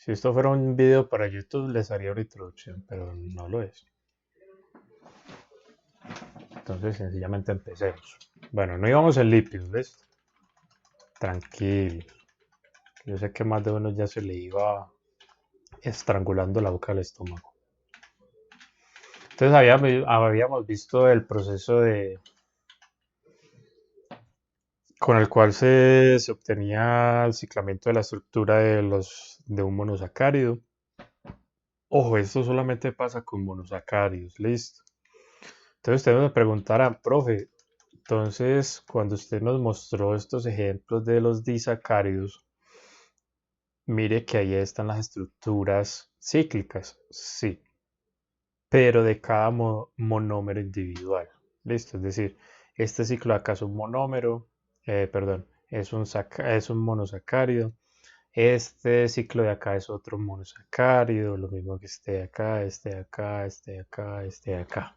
Si esto fuera un video para YouTube, les haría una introducción, pero no lo es. Entonces, sencillamente empecemos. Bueno, no íbamos en lípidos, ¿ves? Tranquilo. Yo sé que más de uno ya se le iba estrangulando la boca al estómago. Entonces, habíamos visto el proceso con el cual se obtenía el ciclamiento de la estructura de un monosacárido. Ojo, esto solamente pasa con monosacáridos, listo. Entonces ustedes me preguntarán, profe, entonces cuando usted nos mostró estos ejemplos de los disacáridos, mire que ahí están las estructuras cíclicas, sí, pero de cada monómero individual, listo. Es decir, este ciclo de acá es un monómero, perdón, es un monosacárido. Este ciclo de acá es otro monosacárido, lo mismo que este de acá, este de acá, este de acá, este de acá.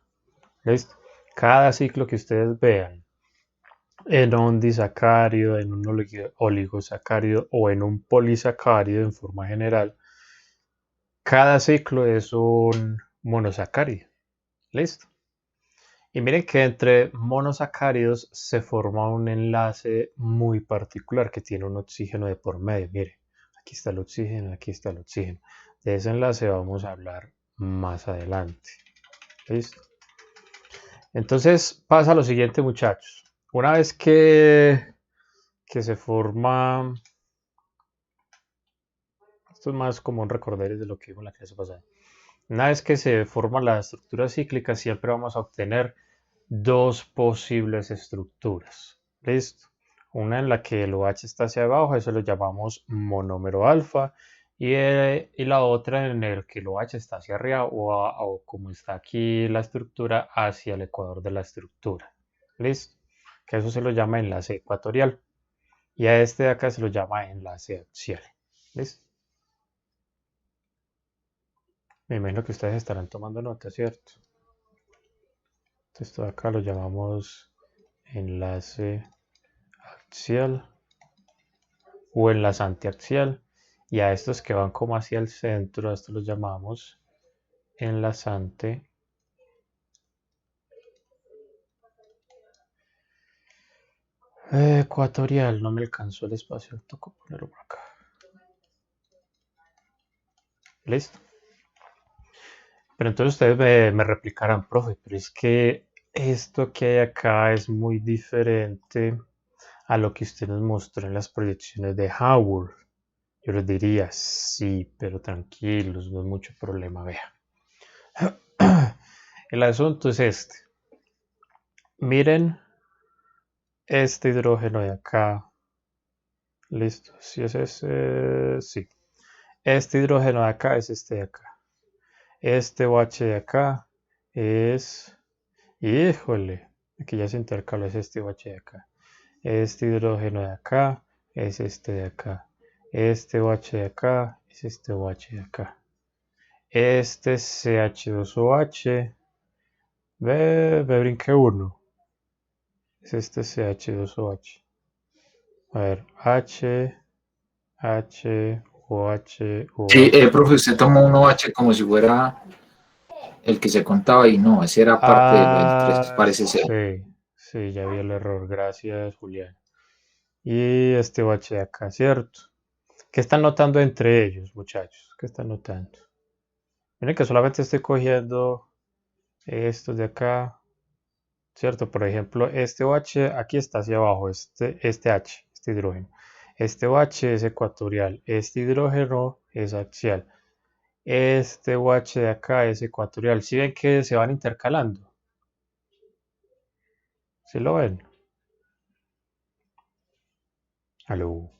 ¿Listo? Cada ciclo que ustedes vean en un disacárido, en un oligosacárido o en un polisacárido en forma general, cada ciclo es un monosacárido. ¿Listo? Y miren que entre monosacáridos se forma un enlace muy particular que tiene un oxígeno de por medio. Miren, aquí está el oxígeno, aquí está el oxígeno. De ese enlace vamos a hablar más adelante. ¿Listo? Entonces pasa lo siguiente, muchachos. Una vez que se forma, esto es más como un recorderis de lo que vimos en la clase pasada. Una vez que se forma la estructura cíclica, siempre vamos a obtener dos posibles estructuras. ¿Listo? Una en la que el OH está hacia abajo, eso lo llamamos monómero alfa, y la otra en el que el OH está hacia arriba o como está aquí la estructura, hacia el ecuador de la estructura. ¿Listo? Que eso se lo llama enlace ecuatorial. Y a este de acá se lo llama enlace axial. ¿Listo? Me imagino que ustedes estarán tomando nota, ¿cierto? Entonces, esto de acá lo llamamos enlace axial o enlazante axial. Y a estos que van como hacia el centro, a estos los llamamos enlazante ecuatorial. No me alcanzó el espacio, toco ponerlo por acá. ¿Listo? Pero entonces ustedes me replicarán, profe, pero es que esto que hay acá es muy diferente a lo que usted nos mostró en las proyecciones de Howard. Yo les diría, sí, pero tranquilos, no es mucho problema, vea. El asunto es este. Miren este hidrógeno de acá. Listo, si es ese, sí. Este hidrógeno de acá es este de acá. Este OH de acá es, híjole, aquí ya se intercala, es este OH de acá. Este hidrógeno de acá es este de acá. Este OH de acá es este OH de acá. Este CH2OH, me brinqué uno. Es este CH2OH. A ver, H, H, OH, Sí, OH. profe, usted tomó un OH como si fuera el que se contaba y no, ese era parte de lo del 3, Ah, parece ser. sí, sí, ya vi el error. Gracias, Julián. Y este OH de acá, ¿cierto? ¿Qué están notando entre ellos, muchachos? ¿Qué están notando? Miren que solamente estoy cogiendo estos de acá, ¿cierto? Por ejemplo, este OH aquí está hacia abajo, este H, este hidrógeno. Este OH es ecuatorial, este hidrógeno es axial. Este OH de acá es ecuatorial. ¿Sí ven que se van intercalando? ¿Sí lo ven? Aló,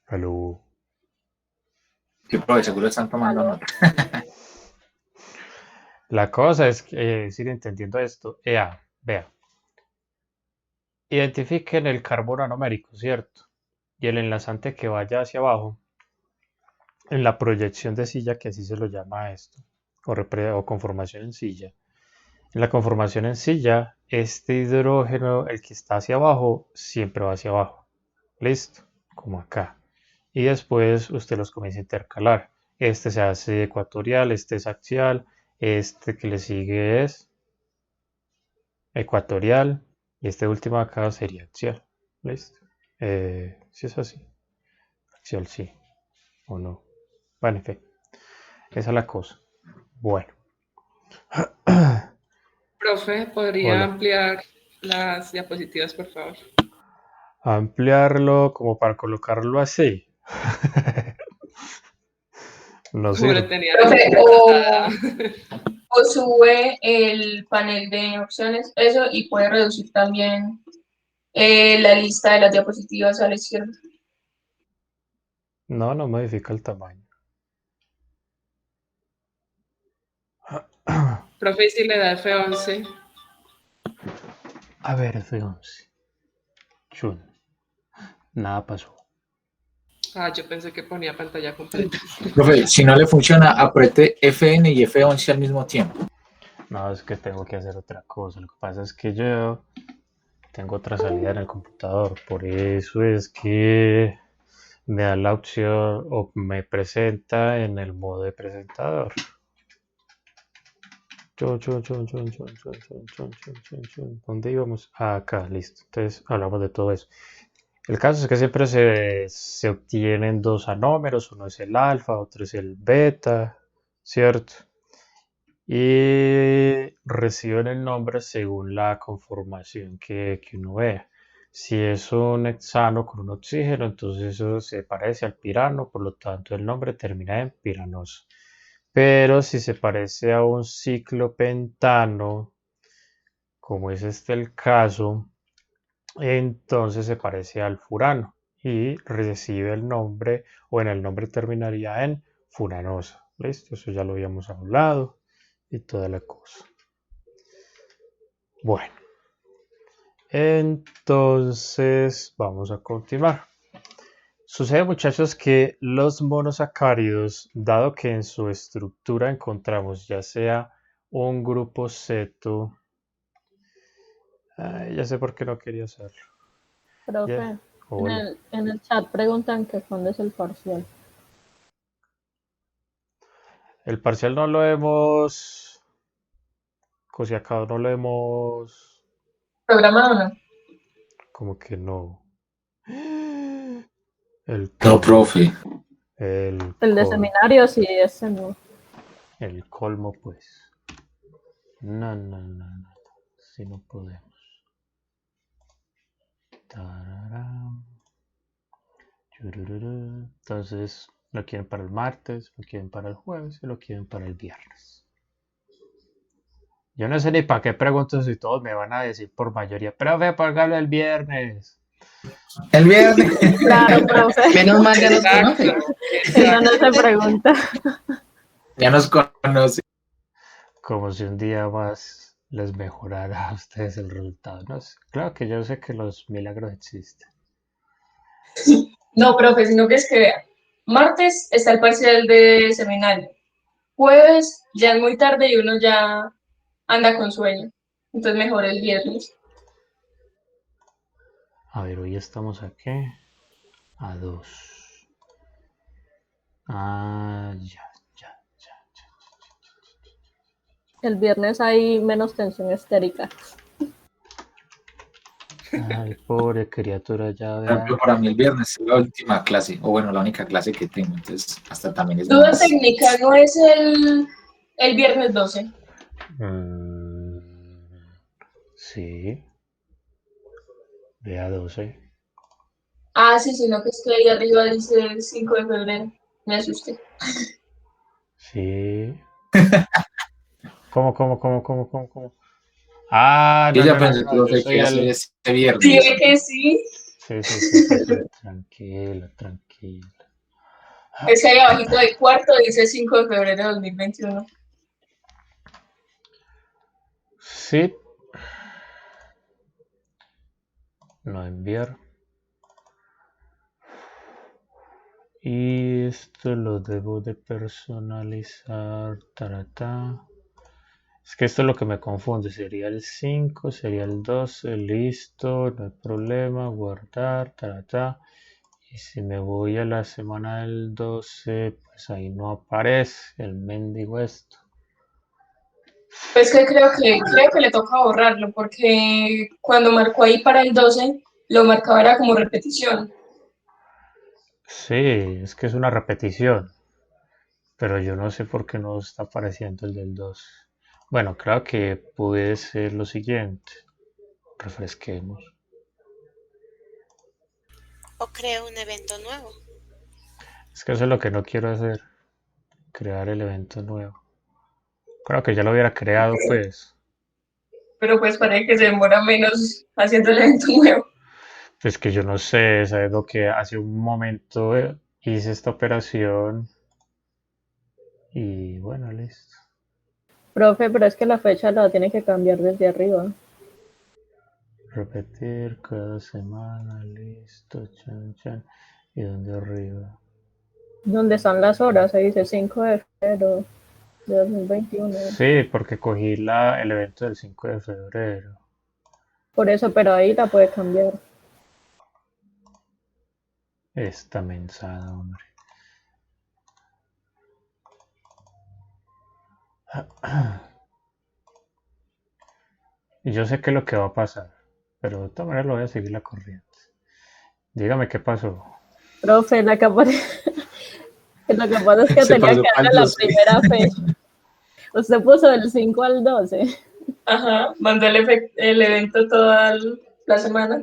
aló. Sí, profe, seguro están tomando nota. La cosa es ir entendiendo esto. Vea. Identifiquen el carbono anomérico, ¿cierto? Y el enlazante que vaya hacia abajo, en la proyección de silla, que así se lo llama a esto, o conformación en silla. En la conformación en sí ya, este hidrógeno, el que está hacia abajo, siempre va hacia abajo. Listo, como acá. Y después usted los comienza a intercalar. Este se hace ecuatorial, este es axial, este que le sigue es ecuatorial y este último acá sería axial. ¿Listo? Si es así. Axial sí o no. Bueno, en fin, esa es la cosa. Bueno. Profe, ¿podría Hola. ampliar las diapositivas, por favor? Ampliarlo como para colocarlo así. No Como lo sirve. tenía Profe, representada. o sube el panel de opciones, eso, y puede reducir también la lista de las diapositivas a la izquierda. No, no modifica el tamaño. Profe, ¿y si le da F11? A ver, F11. Chun. Nada pasó. Ah, yo pensé que ponía pantalla completa. Profe, si no le funciona, apriete FN y F11 al mismo tiempo. No, es que tengo que hacer otra cosa. Lo que pasa es que yo tengo otra salida en el computador. Por eso es que me da la opción o me presenta en el modo de presentador. ¿Dónde íbamos? Acá, listo. Entonces hablamos de todo eso. El caso es que siempre se obtienen dos anómeros, uno es el alfa, otro es el beta, ¿cierto? Y reciben el nombre según la conformación que uno vea. Si es un hexano con un oxígeno, entonces eso se parece al pirano, por lo tanto el nombre termina en piranoso. Pero si se parece a un ciclopentano, como es este el caso, entonces se parece al furano y recibe el nombre o en el nombre terminaría en furanosa. ¿Listo? Eso ya lo habíamos hablado y toda la cosa. Bueno, entonces vamos a continuar. Sucede, muchachos, que los monosacáridos, dado que en su estructura encontramos ya sea un grupo ceto, ya sé por qué no quería hacerlo. Profe, Ya, hola. en el chat preguntan que cuándo es el parcial. El parcial no lo hemos cosiacado, no lo hemos, ¿Programado o no? como que no. El No, colmo, profe. el El de colmo, seminario sí, ese no. el colmo, pues. No, no, no, no, si no podemos. Tararán, churururu. Entonces, lo quieren para el martes, lo quieren para el jueves y lo quieren para el viernes. Yo no sé ni para qué pregunto si todos me van a decir por mayoría, profe, págalo el viernes. El viernes. Claro, profe. Menos mal ya nos Exacto, conoce. Eso no exacto. se pregunta. Ya nos conoce. Como si un día más les mejorara a ustedes el resultado. No sé. Claro que yo sé que los milagros existen. No, profe, sino que es que vea, martes está el parcial de seminario, jueves ya es muy tarde y uno ya anda con sueño, entonces mejor el viernes. A ver, hoy estamos aquí a 2. Ah, ya, ya, ya. El viernes hay menos tensión estérica. Ay, pobre criatura, ya Por ejemplo, vea. para mí el viernes es la última clase, o bueno, la única clase que tengo, entonces hasta también es Duda más. técnica, ¿no es el viernes 12? Mm, sí, vea 12. Ah, sí, sino que es que ahí arriba dice 5 de febrero, me asusté. Sí. ¿Cómo? Ah, Yo no, ya no, no, pensé, no, yo profe, que soy iba a ser el... este Sí, viernes. ve que sí, Sí. Tranquilo, tranquilo. es que ahí abajito del cuarto dice 5 de febrero de 2021. Sí, no enviar. Y esto lo debo de personalizar. Taratá. Es que esto es lo que me confunde. Sería el 5, sería el 12, listo, no hay problema, guardar, ta. Y si me voy a la semana del 12, pues ahí no aparece el mendigo esto. Pues que creo que le toca borrarlo, porque cuando marcó ahí para el 12, lo marcaba era como repetición. Sí, es que es una repetición, pero yo no sé por qué no está apareciendo el del 12. Bueno, creo que puede ser lo siguiente. Refresquemos. O creo un evento nuevo. Es que eso es lo que no quiero hacer, crear el evento nuevo. Creo que ya lo hubiera creado, pues. Pero pues parece que se demora menos haciendo el evento nuevo. Pues que yo no sé, sabes lo que hace un momento hice esta operación y bueno, listo. Profe, pero es que la fecha la tiene que cambiar desde arriba. Repetir cada semana, listo, chan. Y donde arriba. ¿Dónde están las horas? Ahí dice 5 de febrero de 2021. Sí, porque cogí el evento del 5 de febrero. Por eso, pero ahí la puede cambiar. Esta mensada, hombre. Y yo sé que es lo que va a pasar, pero de todas maneras lo voy a seguir la corriente. Dígame qué pasó. Profe, lo que pasa es que Se tenía pasó que pa'l darle la 12. primera fecha. Usted puso del 5 al 12. Ajá, mandó el evento toda la semana.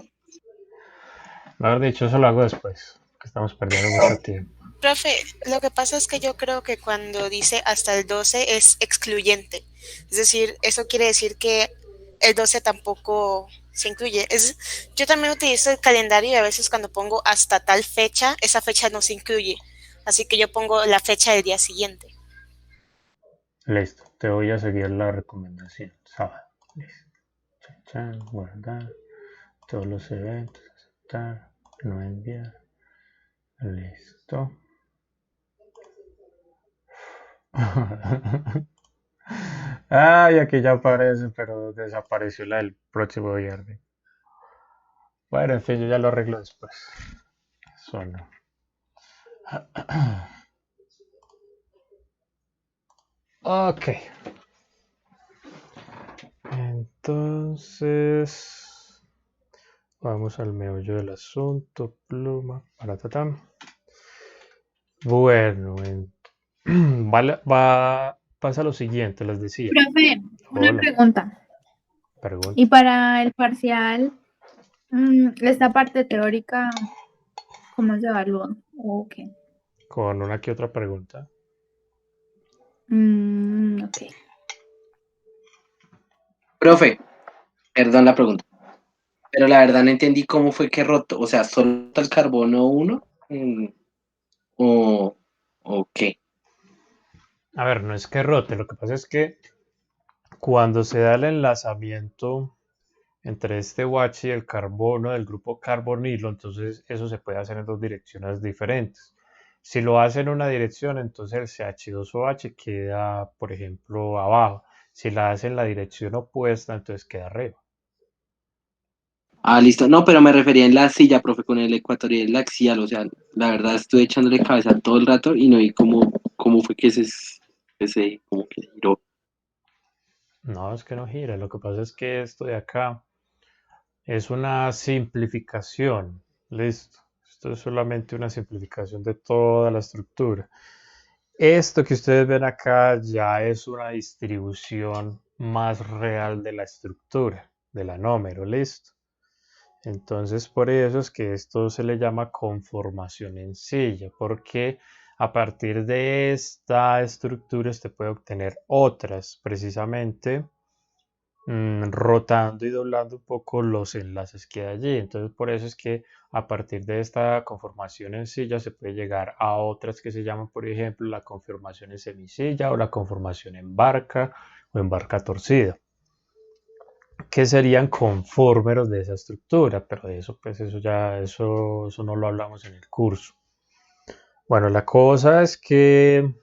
Mejor dicho, eso lo hago después, que estamos perdiendo mucho tiempo. Profe, lo que pasa es que yo creo que cuando dice hasta el 12 es excluyente. Es decir, eso quiere decir que el 12 tampoco se incluye. Yo también utilizo el calendario y a veces cuando pongo hasta tal fecha, esa fecha no se incluye. Así que yo pongo la fecha del día siguiente. Listo, te voy a seguir la recomendación. Sábado. Listo. Chan, guardar. Todos los eventos. Aceptar. No enviar. Listo. Ay, aquí ya aparece, pero desapareció la del próximo viernes. Bueno, en fin, yo ya lo arreglo después. Eso no. Ok. Entonces, vamos al meollo del asunto. Pluma, para. Bueno, pasa lo siguiente, les decía. Profe, una Hola, pregunta. pregunta. Y para el parcial, esta parte teórica, ¿cómo se evalúa? Ok. Con una que otra pregunta. Ok. Profe, perdón la pregunta, pero la verdad no entendí cómo fue que rotó, o sea, ¿solo el carbono 1? ¿O, o qué? A ver, no es que rote, lo que pasa es que cuando se da el enlazamiento entre este OH y el carbono del grupo carbonilo, entonces eso se puede hacer en dos direcciones diferentes. Si lo hace en una dirección, entonces el CH2OH queda, por ejemplo, abajo. Si la hace en la dirección opuesta, entonces queda arriba. Ah, listo. No, pero me refería en la silla, profe, con el ecuatorial y el axial, o sea, la verdad estuve echándole cabeza todo el rato y no vi cómo fue que ese como que giró. No, es que no gira. Lo que pasa es que esto de acá es una simplificación. Listo. Esto es solamente una simplificación de toda la estructura. Esto que ustedes ven acá ya es una distribución más real de la estructura, del anómero, listo. Entonces, por eso es que esto se le llama conformación en silla, porque a partir de esta estructura usted puede obtener otras, precisamente rotando y doblando un poco los enlaces que hay allí. Entonces, por eso es que a partir de esta conformación en silla se puede llegar a otras que se llaman, por ejemplo, la conformación en semisilla o la conformación en barca o en barca torcida, que serían confórmeros de esa estructura, pero de eso, pues eso no lo hablamos en el curso. Bueno, la cosa es que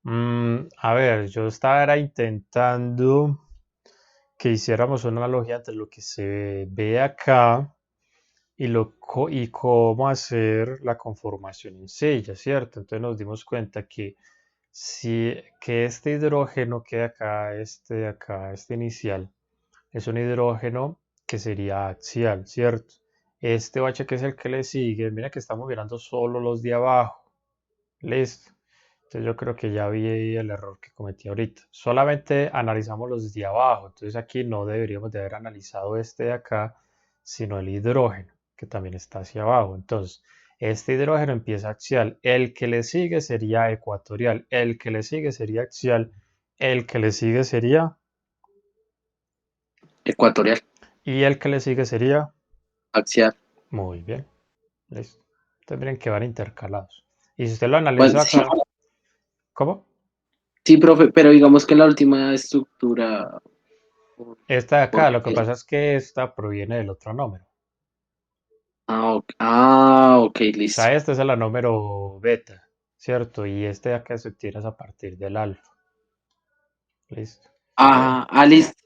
A ver, yo estaba era intentando que hiciéramos una analogía entre lo que se ve acá y cómo hacer la conformación en silla, ¿cierto? Entonces nos dimos cuenta que que este hidrógeno que de acá, este inicial, es un hidrógeno que sería axial, ¿cierto? Este OH que es el que le sigue, mira que estamos mirando solo los de abajo. Listo. Entonces yo creo que ya vi ahí el error que cometí ahorita. Solamente analizamos los de abajo. Entonces aquí no deberíamos de haber analizado este de acá, sino el hidrógeno, que también está hacia abajo. Entonces, este hidrógeno empieza axial. El que le sigue sería ecuatorial. El que le sigue sería axial. El que le sigue sería... Ecuatorial, Y el que le sigue sería... axial. Muy bien. Listo. Entonces miren que van intercalados. Y si usted lo Bueno, analiza sí, acá... ¿Cómo? sí, profe, pero digamos que la última estructura, Esta de acá, lo que porque, pasa es que esta proviene del otro número. ok, O listo. sea, este es el número beta, ¿cierto? Y este de acá se obtiene a partir del alfa. Listo. Entonces, Listo.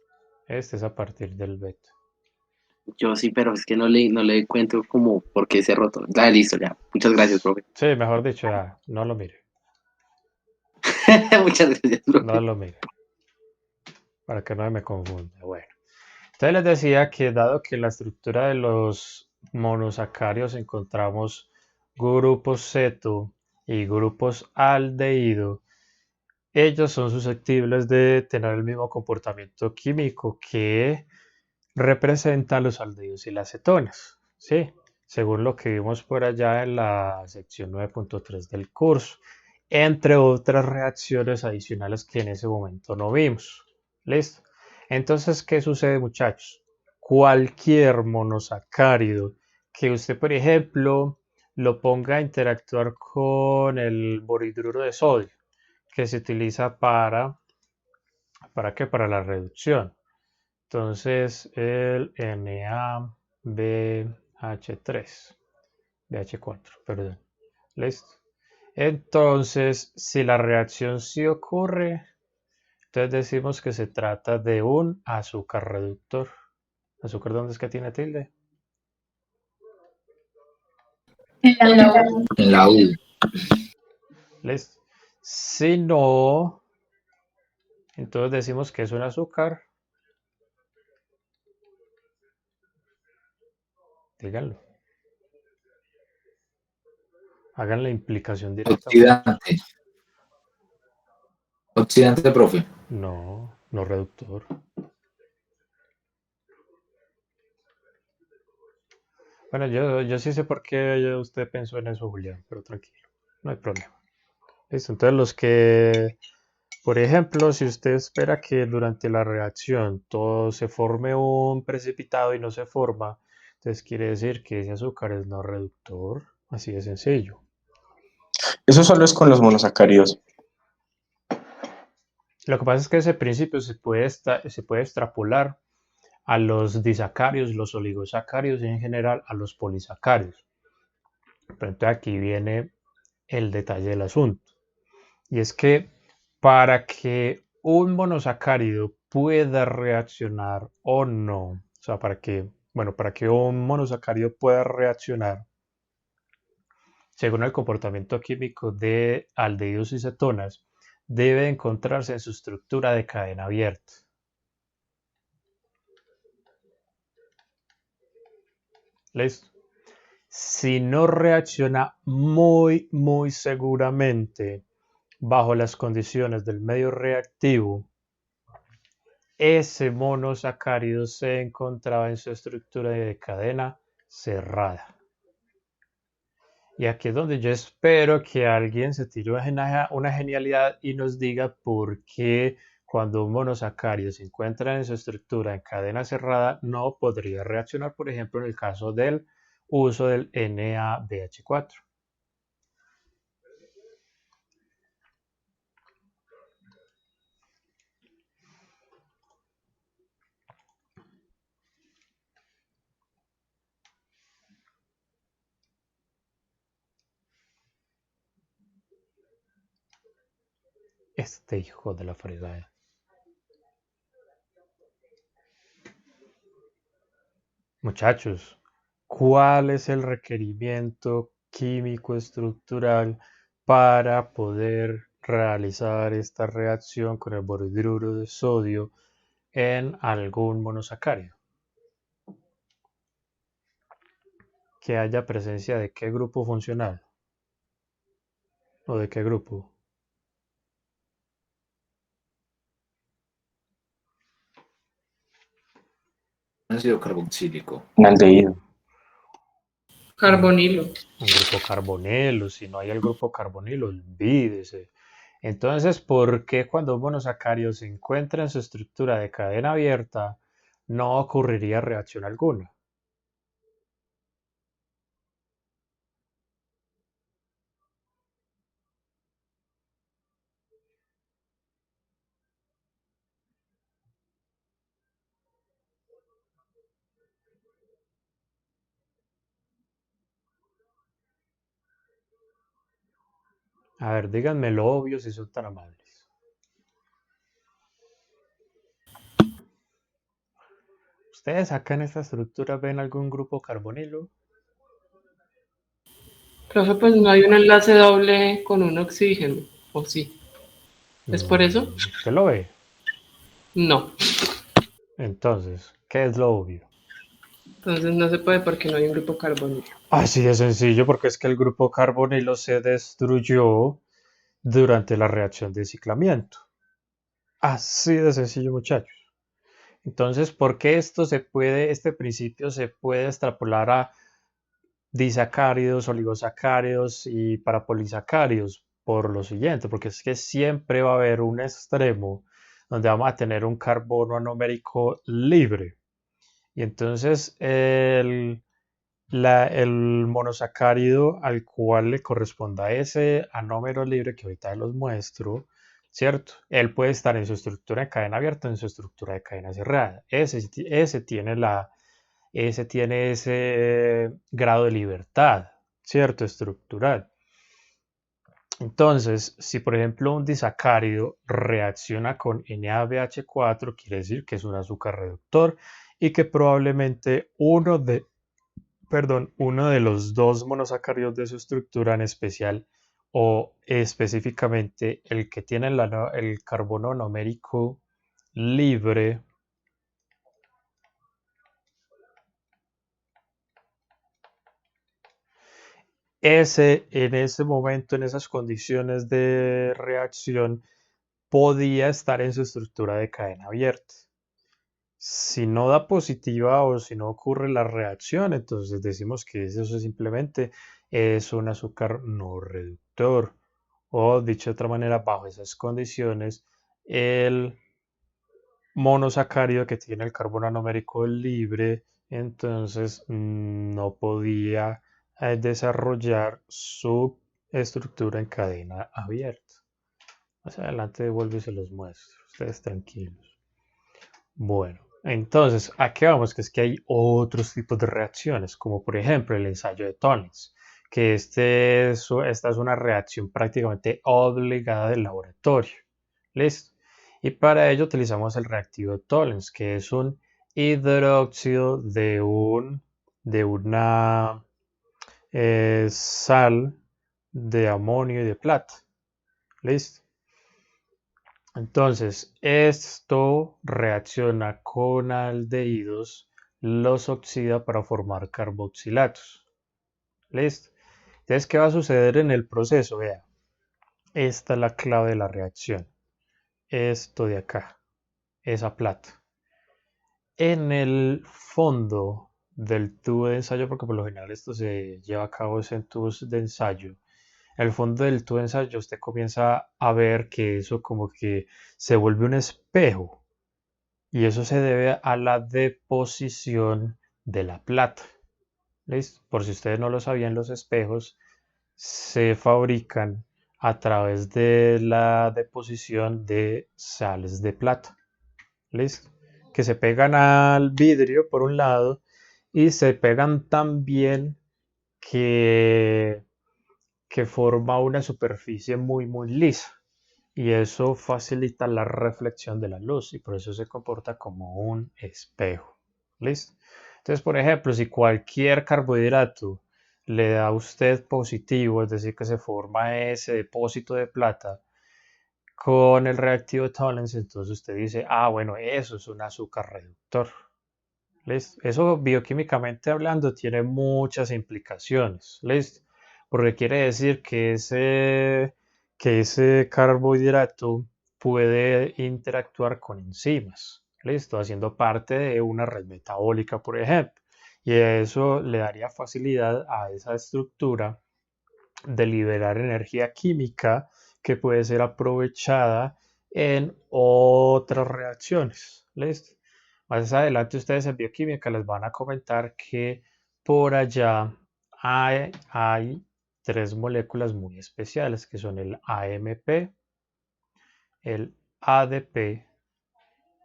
este es a partir del beta. Yo sí, pero es que no le cuento como por qué se roto. Listo, ya. Muchas gracias, profe. Sí, mejor dicho, ya, no lo mire. Muchas gracias, No profe. lo mire. Para que no me confunda. Bueno. Entonces les decía que dado que en la estructura de los monosacáridos encontramos grupos ceto y grupos aldehído, ellos son susceptibles de tener el mismo comportamiento químico que representa los aldehídos y las cetonas, ¿sí? Según lo que vimos por allá en la sección 9.3 del curso, entre otras reacciones adicionales que en ese momento no vimos. ¿Listo? Entonces, ¿qué sucede, muchachos? Cualquier monosacárido que usted, por ejemplo, lo ponga a interactuar con el borhidruro de sodio, que se utiliza ¿para qué? Para la reducción. Entonces, el NaBH3, BH4, perdón. ¿Listo? Entonces, si la reacción sí ocurre, entonces decimos que se trata de un azúcar reductor. ¿Azúcar dónde es que tiene tilde? En la En U. la U. En la U. ¿Listo? Si no, entonces decimos que es un azúcar. Díganlo. Hagan la implicación directa, muchachos. Oxidante. Oxidante, profe. No, no reductor. Bueno, yo sí sé por qué usted pensó en eso, Julián, pero tranquilo, no hay problema. Listo, entonces por ejemplo, si usted espera que durante la reacción todo se forme un precipitado y no se forma, entonces quiere decir que ese azúcar es no reductor, así de sencillo. Eso solo es con los monosacáridos. Lo que pasa es que ese principio se puede extrapolar a los disacáridos, los oligosacáridos y en general a los polisacáridos. Pero entonces aquí viene el detalle del asunto. Y es que para que un monosacárido pueda reaccionar o no, o sea, para que un monosacárido pueda reaccionar según el comportamiento químico de aldehídos y cetonas, debe encontrarse en su estructura de cadena abierta. ¿Listo? Si no reacciona muy seguramente bajo las condiciones del medio reactivo, ese monosacárido se encontraba en su estructura de cadena cerrada. Y aquí es donde yo espero que alguien se tire una genialidad y nos diga por qué cuando un monosacárido se encuentra en su estructura en cadena cerrada no podría reaccionar, por ejemplo, en el caso del uso del NABH4. Este hijo de la fregada. Muchachos, ¿cuál es el requerimiento químico estructural para poder realizar esta reacción con el borhidruro de sodio en algún monosacárido? Que haya presencia de qué grupo funcional o de qué grupo. Ácido carboxílico. Un aldehído. Carbonilo. Un grupo carbonilo. Si no hay el grupo carbonilo, olvídese. Entonces, ¿por qué cuando un monosacárido se encuentra en su estructura de cadena abierta no ocurriría reacción alguna? A ver, díganme lo obvio si son tan amables. ¿Ustedes acá en esta estructura ven algún grupo carbonilo? Profe, pues no hay un enlace doble con un oxígeno, ¿o sí? ¿Es por eso? ¿Usted lo ve? No. Entonces, ¿qué es lo obvio? Entonces no se puede porque no hay un grupo carbonilo. Así de sencillo, porque es que el grupo carbonilo se destruyó durante la reacción de ciclamiento. Así de sencillo, muchachos. Entonces, ¿por qué este principio se puede extrapolar a disacáridos, oligosacáridos y para polisacáridos? Por lo siguiente, porque es que siempre va a haber un extremo donde vamos a tener un carbono anomérico libre. Y entonces el monosacárido al cual le corresponda ese anómero libre, que ahorita los muestro, ¿cierto? Él puede estar en su estructura de cadena abierta o en su estructura de cadena cerrada. Ese tiene ese grado de libertad, ¿cierto? Estructural. Entonces, si por ejemplo un disacárido reacciona con NaBH4, quiere decir que es un azúcar reductor y que probablemente uno de los dos monosacáridos de su estructura en especial o específicamente el que tiene el carbono numérico libre, en ese momento, en esas condiciones de reacción, podía estar en su estructura de cadena abierta. Si no da positiva o si no ocurre la reacción, entonces decimos que eso simplemente es un azúcar no reductor. O dicho de otra manera, bajo esas condiciones, el monosacárido que tiene el carbono anomérico libre, entonces no podía desarrollar su estructura en cadena abierta. Más adelante vuelvo y se los muestro. Ustedes tranquilos. Bueno, entonces, ¿a qué vamos? Que es que hay otros tipos de reacciones, como por ejemplo el ensayo de Tollens, que esta es una reacción prácticamente obligada del laboratorio. ¿Listo? Y para ello utilizamos el reactivo de Tollens, que es un hidróxido de una sal de amonio y de plata. ¿Listo? Entonces, esto reacciona con aldehídos, los oxida para formar carboxilatos. ¿Listo? Entonces, ¿qué va a suceder en el proceso? Vea, esta es la clave de la reacción. Esto de acá, esa plata. En el fondo del tubo de ensayo, porque por lo general esto se lleva a cabo en tubos de ensayo, el fondo del tubo de ensayo usted comienza a ver que eso como que se vuelve un espejo y eso se debe a la deposición de la plata. ¿Listo? Por si ustedes no lo sabían, los espejos se fabrican a través de la deposición de sales de plata. ¿Listo? Que se pegan al vidrio por un lado y se pegan tan bien que forma una superficie muy lisa. y eso facilita la reflexión de la luz y por eso se comporta como un espejo. ¿Listo? Entonces, por ejemplo, si cualquier carbohidrato le da a usted positivo, es decir, que se forma ese depósito de plata con el reactivo Tollens, entonces usted dice, ah, bueno, eso es un azúcar reductor. ¿Listo? Eso bioquímicamente hablando tiene muchas implicaciones. ¿Listo? Porque quiere decir que ese carbohidrato puede interactuar con enzimas. ¿Listo? Haciendo parte de una red metabólica, por ejemplo. Y eso le daría facilidad a esa estructura de liberar energía química que puede ser aprovechada en otras reacciones. ¿Listo? Más adelante ustedes en bioquímica les van a comentar que por allá hay tres moléculas muy especiales que son el AMP, el ADP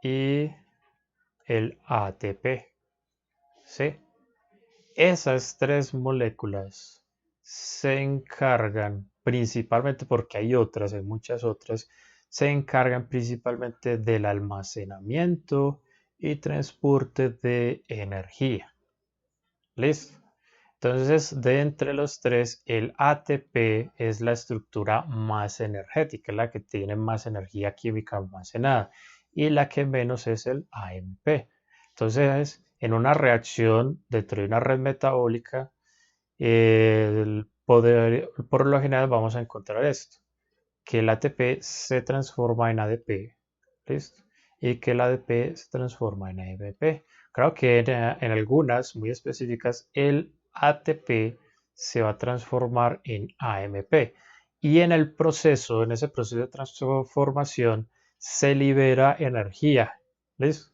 y el ATP. ¿Sí? Esas tres moléculas se encargan principalmente, porque hay otras, hay muchas otras, se encargan principalmente del almacenamiento y transporte de energía. ¿Listo? Entonces, de entre los tres, el ATP es la estructura más energética, la que tiene más energía química almacenada, y la que menos es el AMP. Entonces, en una reacción dentro de una red metabólica, por lo general vamos a encontrar esto, que el ATP se transforma en ADP, ¿listo? Y que el ADP se transforma en AMP. Claro que en algunas muy específicas el ATP se va a transformar en AMP y en ese proceso de transformación se libera energía, ¿listo?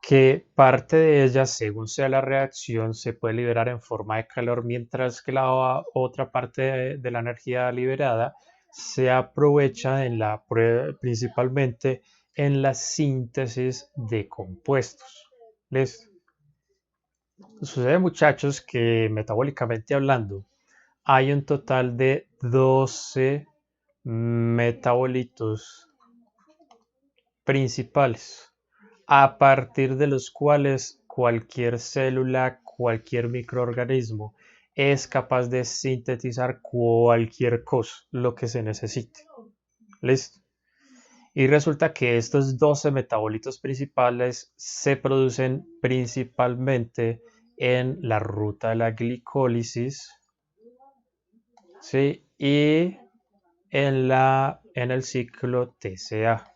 Que parte de ella, según sea la reacción, se puede liberar en forma de calor, mientras que la otra parte de la energía liberada se aprovecha principalmente en la síntesis de compuestos. ¿Les sucede, muchachos, que metabólicamente hablando hay un total de 12 metabolitos principales, a partir de los cuales cualquier célula, cualquier microorganismo es capaz de sintetizar cualquier cosa, lo que se necesite. ¿Listo? Y resulta que estos 12 metabolitos principales se producen principalmente en la ruta de la glicólisis, ¿sí? Y en el ciclo TCA.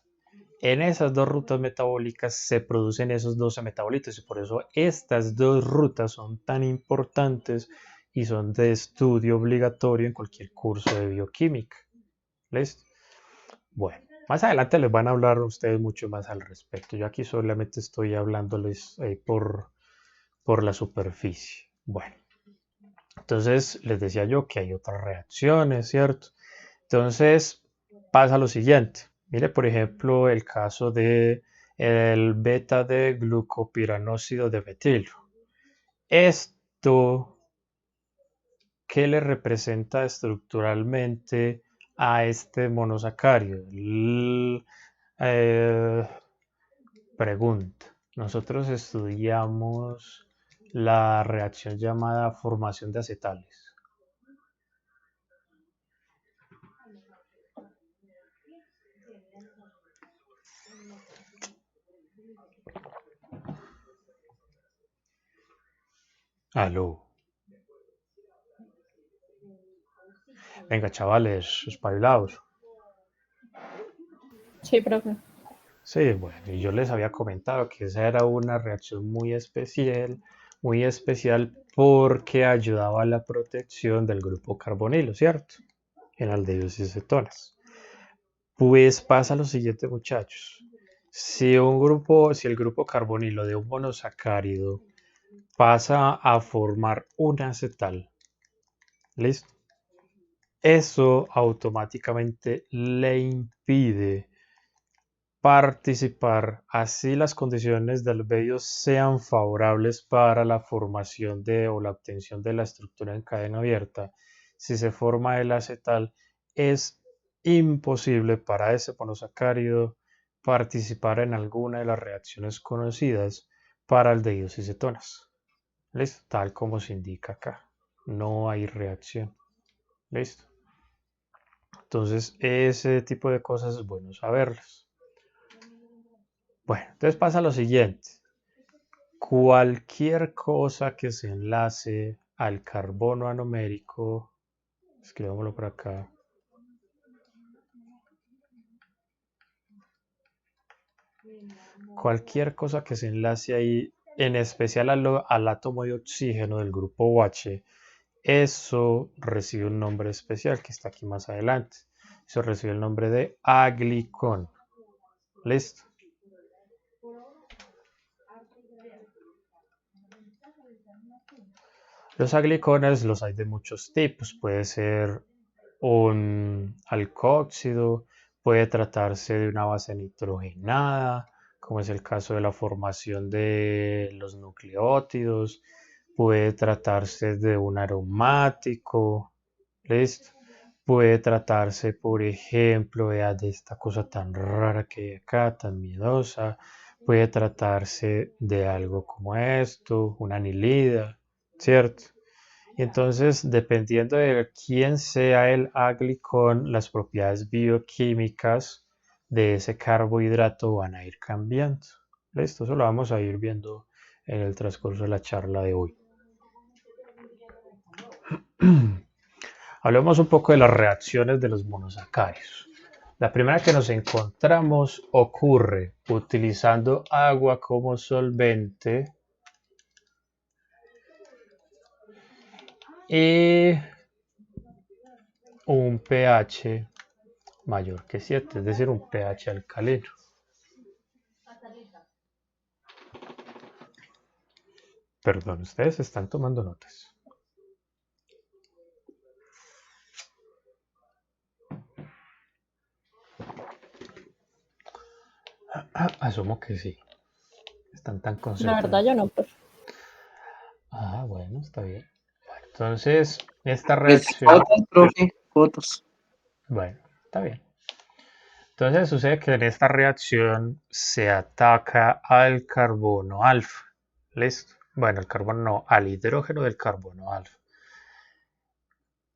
En esas dos rutas metabólicas se producen esos 12 metabolitos y por eso estas dos rutas son tan importantes y son de estudio obligatorio en cualquier curso de bioquímica. ¿Listo? Bueno, más adelante les van a hablar a ustedes mucho más al respecto. Yo aquí solamente estoy hablándoles por la superficie. Bueno, entonces les decía yo que hay otras reacciones, ¿cierto? Entonces pasa lo siguiente. Mire, por ejemplo, el caso de el beta de glucopiranóxido de metilio. Esto, ¿qué le representa estructuralmente a este monosacárido? Pregunta. Nosotros estudiamos la reacción llamada formación de acetales. Aló. Venga, chavales, espabilados. Sí, profe. Sí, bueno, y yo les había comentado que esa era una reacción muy especial porque ayudaba a la protección del grupo carbonilo, ¿cierto? En aldehídos y cetonas. Pues pasa lo siguiente, muchachos. Si el grupo carbonilo de un monosacárido pasa a formar un acetal, ¿listo? Eso automáticamente le impide participar, así las condiciones del medio sean favorables para la formación o la obtención de la estructura en cadena abierta. Si se forma el acetal, es imposible para ese monosacárido participar en alguna de las reacciones conocidas para aldehídos y cetonas. ¿Listo? Tal como se indica acá. No hay reacción. ¿Listo? Entonces, ese tipo de cosas es bueno saberlas. Bueno, entonces pasa lo siguiente. Cualquier cosa que se enlace al carbono anomérico, escribámoslo por acá, cualquier cosa que se enlace ahí, en especial al átomo de oxígeno del grupo OH, eso recibe un nombre especial que está aquí más adelante. Eso recibe el nombre de aglicón. ¿Listo? Los aglicones los hay de muchos tipos. Puede ser un alcohóxido, puede tratarse de una base nitrogenada, como es el caso de la formación de los nucleótidos, puede tratarse de un aromático, ¿listo? Puede tratarse, por ejemplo, de esta cosa tan rara que hay acá, tan miedosa, puede tratarse de algo como esto, una anilida, ¿cierto? Y entonces, dependiendo de quién sea el aglicón, las propiedades bioquímicas de ese carbohidrato van a ir cambiando. ¿Listo? Eso lo vamos a ir viendo en el transcurso de la charla de hoy. Hablemos un poco de las reacciones de los monosacáridos. La primera que nos encontramos ocurre utilizando agua como solvente y un pH mayor que 7, es decir, un pH alcalino. Perdón, ustedes están tomando notas. Asumo que sí. Están tan La concentrados. verdad yo no, pues. Ah, bueno, está bien. Bueno, entonces, esta Pues, reacción... fotos, profe, fotos. Bueno, está bien. Entonces sucede que en esta reacción se ataca al carbono alfa. ¿Listo? Bueno, el carbono no, al hidrógeno del carbono alfa.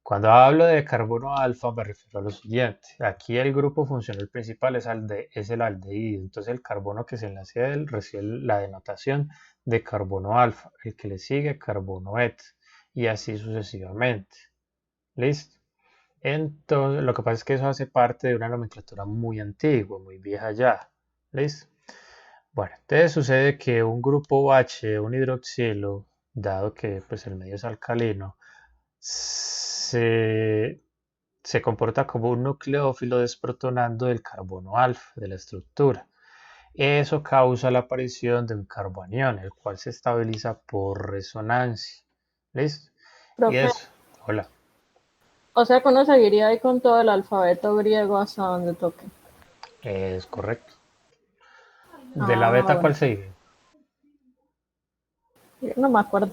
Cuando hablo de carbono alfa me refiero a lo siguiente. Aquí el grupo funcional principal es el aldehído. Entonces el carbono que se enlace a él recibe la denotación de carbono alfa. El que le sigue carbono eta. Y así sucesivamente. ¿Listo? Entonces, lo que pasa es que eso hace parte de una nomenclatura muy antigua, muy vieja ya. ¿Listo? Bueno, entonces sucede que un grupo OH, un hidroxilo, dado que pues, el medio es alcalino, se comporta como un nucleófilo desprotonando del carbono alfa de la estructura. Eso causa la aparición de un carbonión, el cual se estabiliza por resonancia. ¿Listo? Y Profe, eso, hola. o sea que uno seguiría ahí con todo el alfabeto griego hasta donde toque. Es correcto. ¿De la beta Bueno, cuál sigue? no me acuerdo.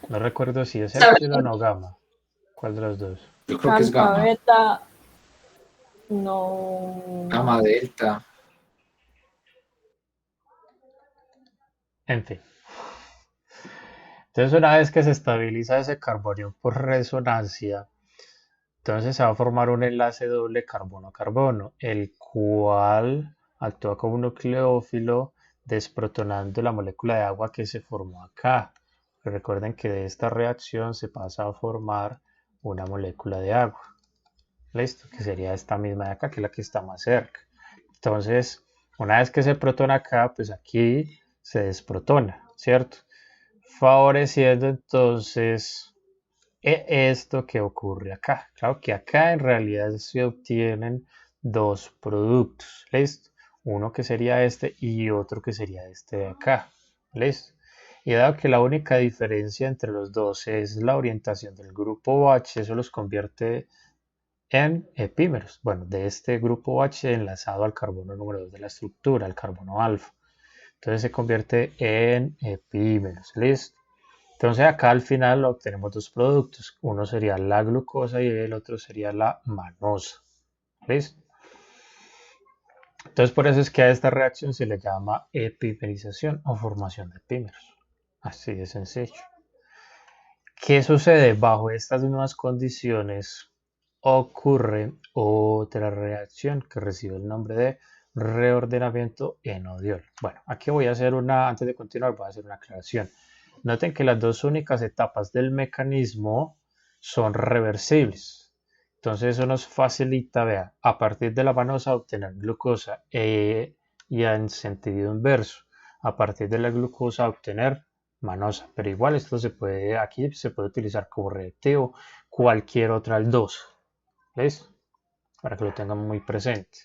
No recuerdo si es ¿Sabes? epsilon o gamma. ¿Cuál de los dos? Yo creo que es gamma, Alfabeta, no. gamma, delta. En fin. Entonces, una vez que se estabiliza ese carbonio por resonancia, entonces se va a formar un enlace doble carbono-carbono, el cual actúa como un nucleófilo desprotonando la molécula de agua que se formó acá. Recuerden que de esta reacción se pasa a formar una molécula de agua. ¿Listo? Que sería esta misma de acá, que es la que está más cerca. Entonces, una vez que se protona acá, pues aquí se desprotona, ¿cierto? Favoreciendo entonces esto que ocurre acá. Claro que acá en realidad se obtienen dos productos, ¿listo? Uno que sería este y otro que sería este de acá, ¿listo? Y dado que la única diferencia entre los dos es la orientación del grupo OH, eso los convierte en epímeros. Bueno, de este grupo OH enlazado al carbono número 2 de la estructura, el carbono alfa. Entonces se convierte en epímeros, ¿listo? Entonces acá al final obtenemos dos productos. Uno sería la glucosa y el otro sería la manosa. ¿Listo? Entonces por eso es que a esta reacción se le llama epimerización o formación de epímeros. Así de sencillo. ¿Qué sucede? Bajo estas mismas condiciones ocurre otra reacción que recibe el nombre de reordenamiento enodiol. Bueno, aquí voy a hacer antes de continuar, voy a hacer una aclaración. Noten que las dos únicas etapas del mecanismo son reversibles. Entonces eso nos facilita, vean, a partir de la manosa obtener glucosa y en sentido inverso, a partir de la glucosa obtener manosa. Pero igual esto aquí se puede utilizar como reactivo cualquier otra aldose. ¿Listo? Para que lo tengan muy presente.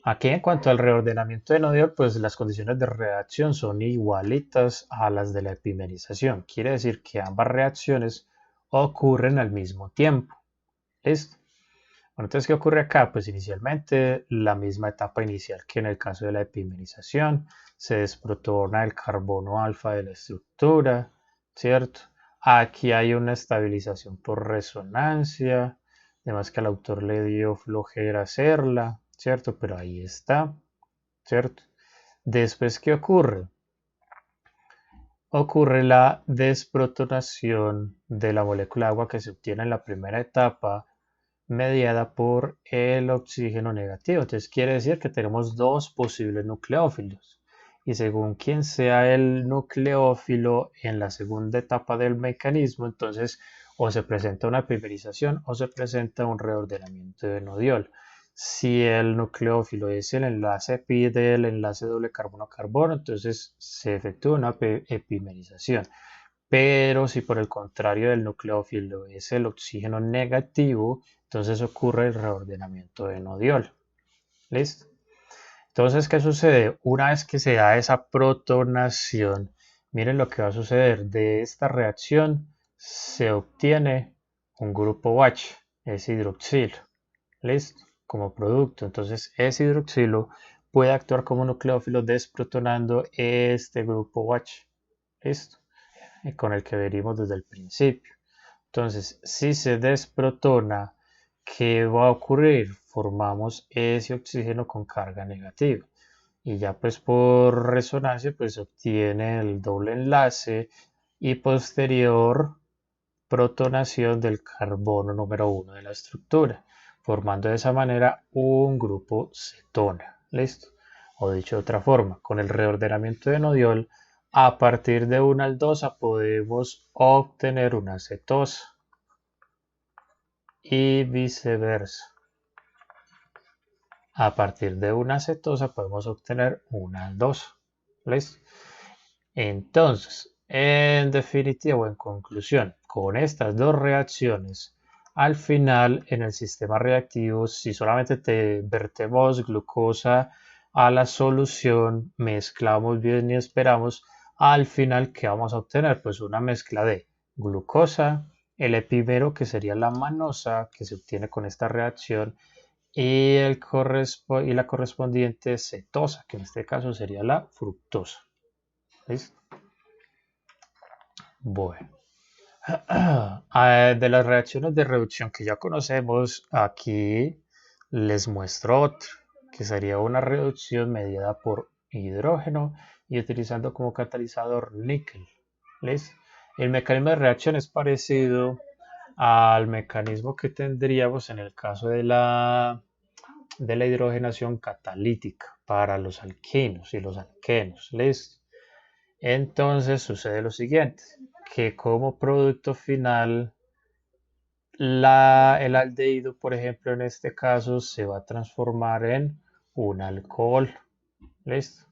Aquí en cuanto al reordenamiento de enodiol, pues las condiciones de reacción son igualitas a las de la epimerización. Quiere decir que ambas reacciones ocurren al mismo tiempo. ¿Listo? Bueno, entonces, ¿qué ocurre acá? Pues inicialmente la misma etapa inicial que en el caso de la epimerización. Se desprotona el carbono alfa de la estructura, ¿cierto? Aquí hay una estabilización por resonancia, además que al autor le dio flojera hacerla, ¿cierto? Pero ahí está, ¿cierto? Después, ¿qué ocurre? Ocurre la desprotonación de la molécula de agua que se obtiene en la primera etapa, mediada por el oxígeno negativo. Entonces quiere decir que tenemos dos posibles nucleófilos. Y según quién sea el nucleófilo en la segunda etapa del mecanismo, entonces o se presenta una epimerización o se presenta un reordenamiento de enodiol. Si el nucleófilo es el enlace pi del enlace doble carbono-carbono, entonces se efectúa una epimerización. Pero si por el contrario del nucleófilo es el oxígeno negativo, entonces ocurre el reordenamiento de enodiol. ¿Listo? Entonces, ¿qué sucede? Una vez que se da esa protonación, miren lo que va a suceder. De esta reacción se obtiene un grupo OH, es hidroxilo. ¿Listo? Como producto. Entonces, ese hidroxilo puede actuar como nucleófilo desprotonando este grupo OH. ¿Listo? Con el que venimos desde el principio. Entonces, si se desprotona, ¿qué va a ocurrir? Formamos ese oxígeno con carga negativa. Y ya pues por resonancia pues se obtiene el doble enlace y posterior protonación del carbono número 1 de la estructura, formando de esa manera un grupo cetona. ¿Listo? O dicho de otra forma, con el reordenamiento de nodiol, a partir de una aldosa podemos obtener una cetosa y viceversa. A partir de una cetosa podemos obtener una aldosa. ¿Listo? Entonces, en definitiva o en conclusión, con estas dos reacciones, al final en el sistema reactivo, si solamente te vertemos glucosa a la solución, mezclamos bien y esperamos, al final, ¿qué vamos a obtener? Pues una mezcla de glucosa, el epímero que sería la manosa que se obtiene con esta reacción y la correspondiente cetosa, que en este caso sería la fructosa. ¿Listo? Bueno. De las reacciones de reducción que ya conocemos, aquí les muestro otra, que sería una reducción mediada por hidrógeno y utilizando como catalizador níquel. ¿Listo? El mecanismo de reacción es parecido al mecanismo que tendríamos en el caso de la hidrogenación catalítica para los alquinos y los alquenos. ¿Listo? Entonces sucede lo siguiente, que como producto final el aldehído, por ejemplo, en este caso se va a transformar en un alcohol. ¿Listo?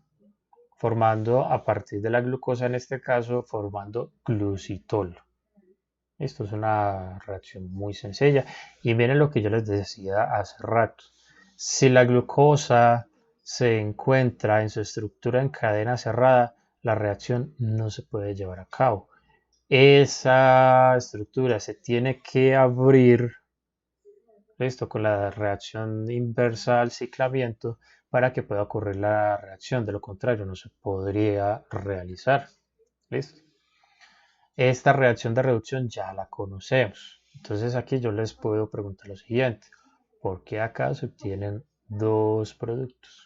Formando a partir de la glucosa, en este caso, formando glucitol. Esto es una reacción muy sencilla. Y miren lo que yo les decía hace rato. Si la glucosa se encuentra en su estructura en cadena cerrada, la reacción no se puede llevar a cabo. Esa estructura se tiene que abrir, listo, con la reacción inversa al ciclamiento para que pueda ocurrir la reacción. De lo contrario, no se podría realizar. ¿Listo? Esta reacción de reducción ya la conocemos. Entonces aquí yo les puedo preguntar lo siguiente. ¿Por qué acá se obtienen dos productos?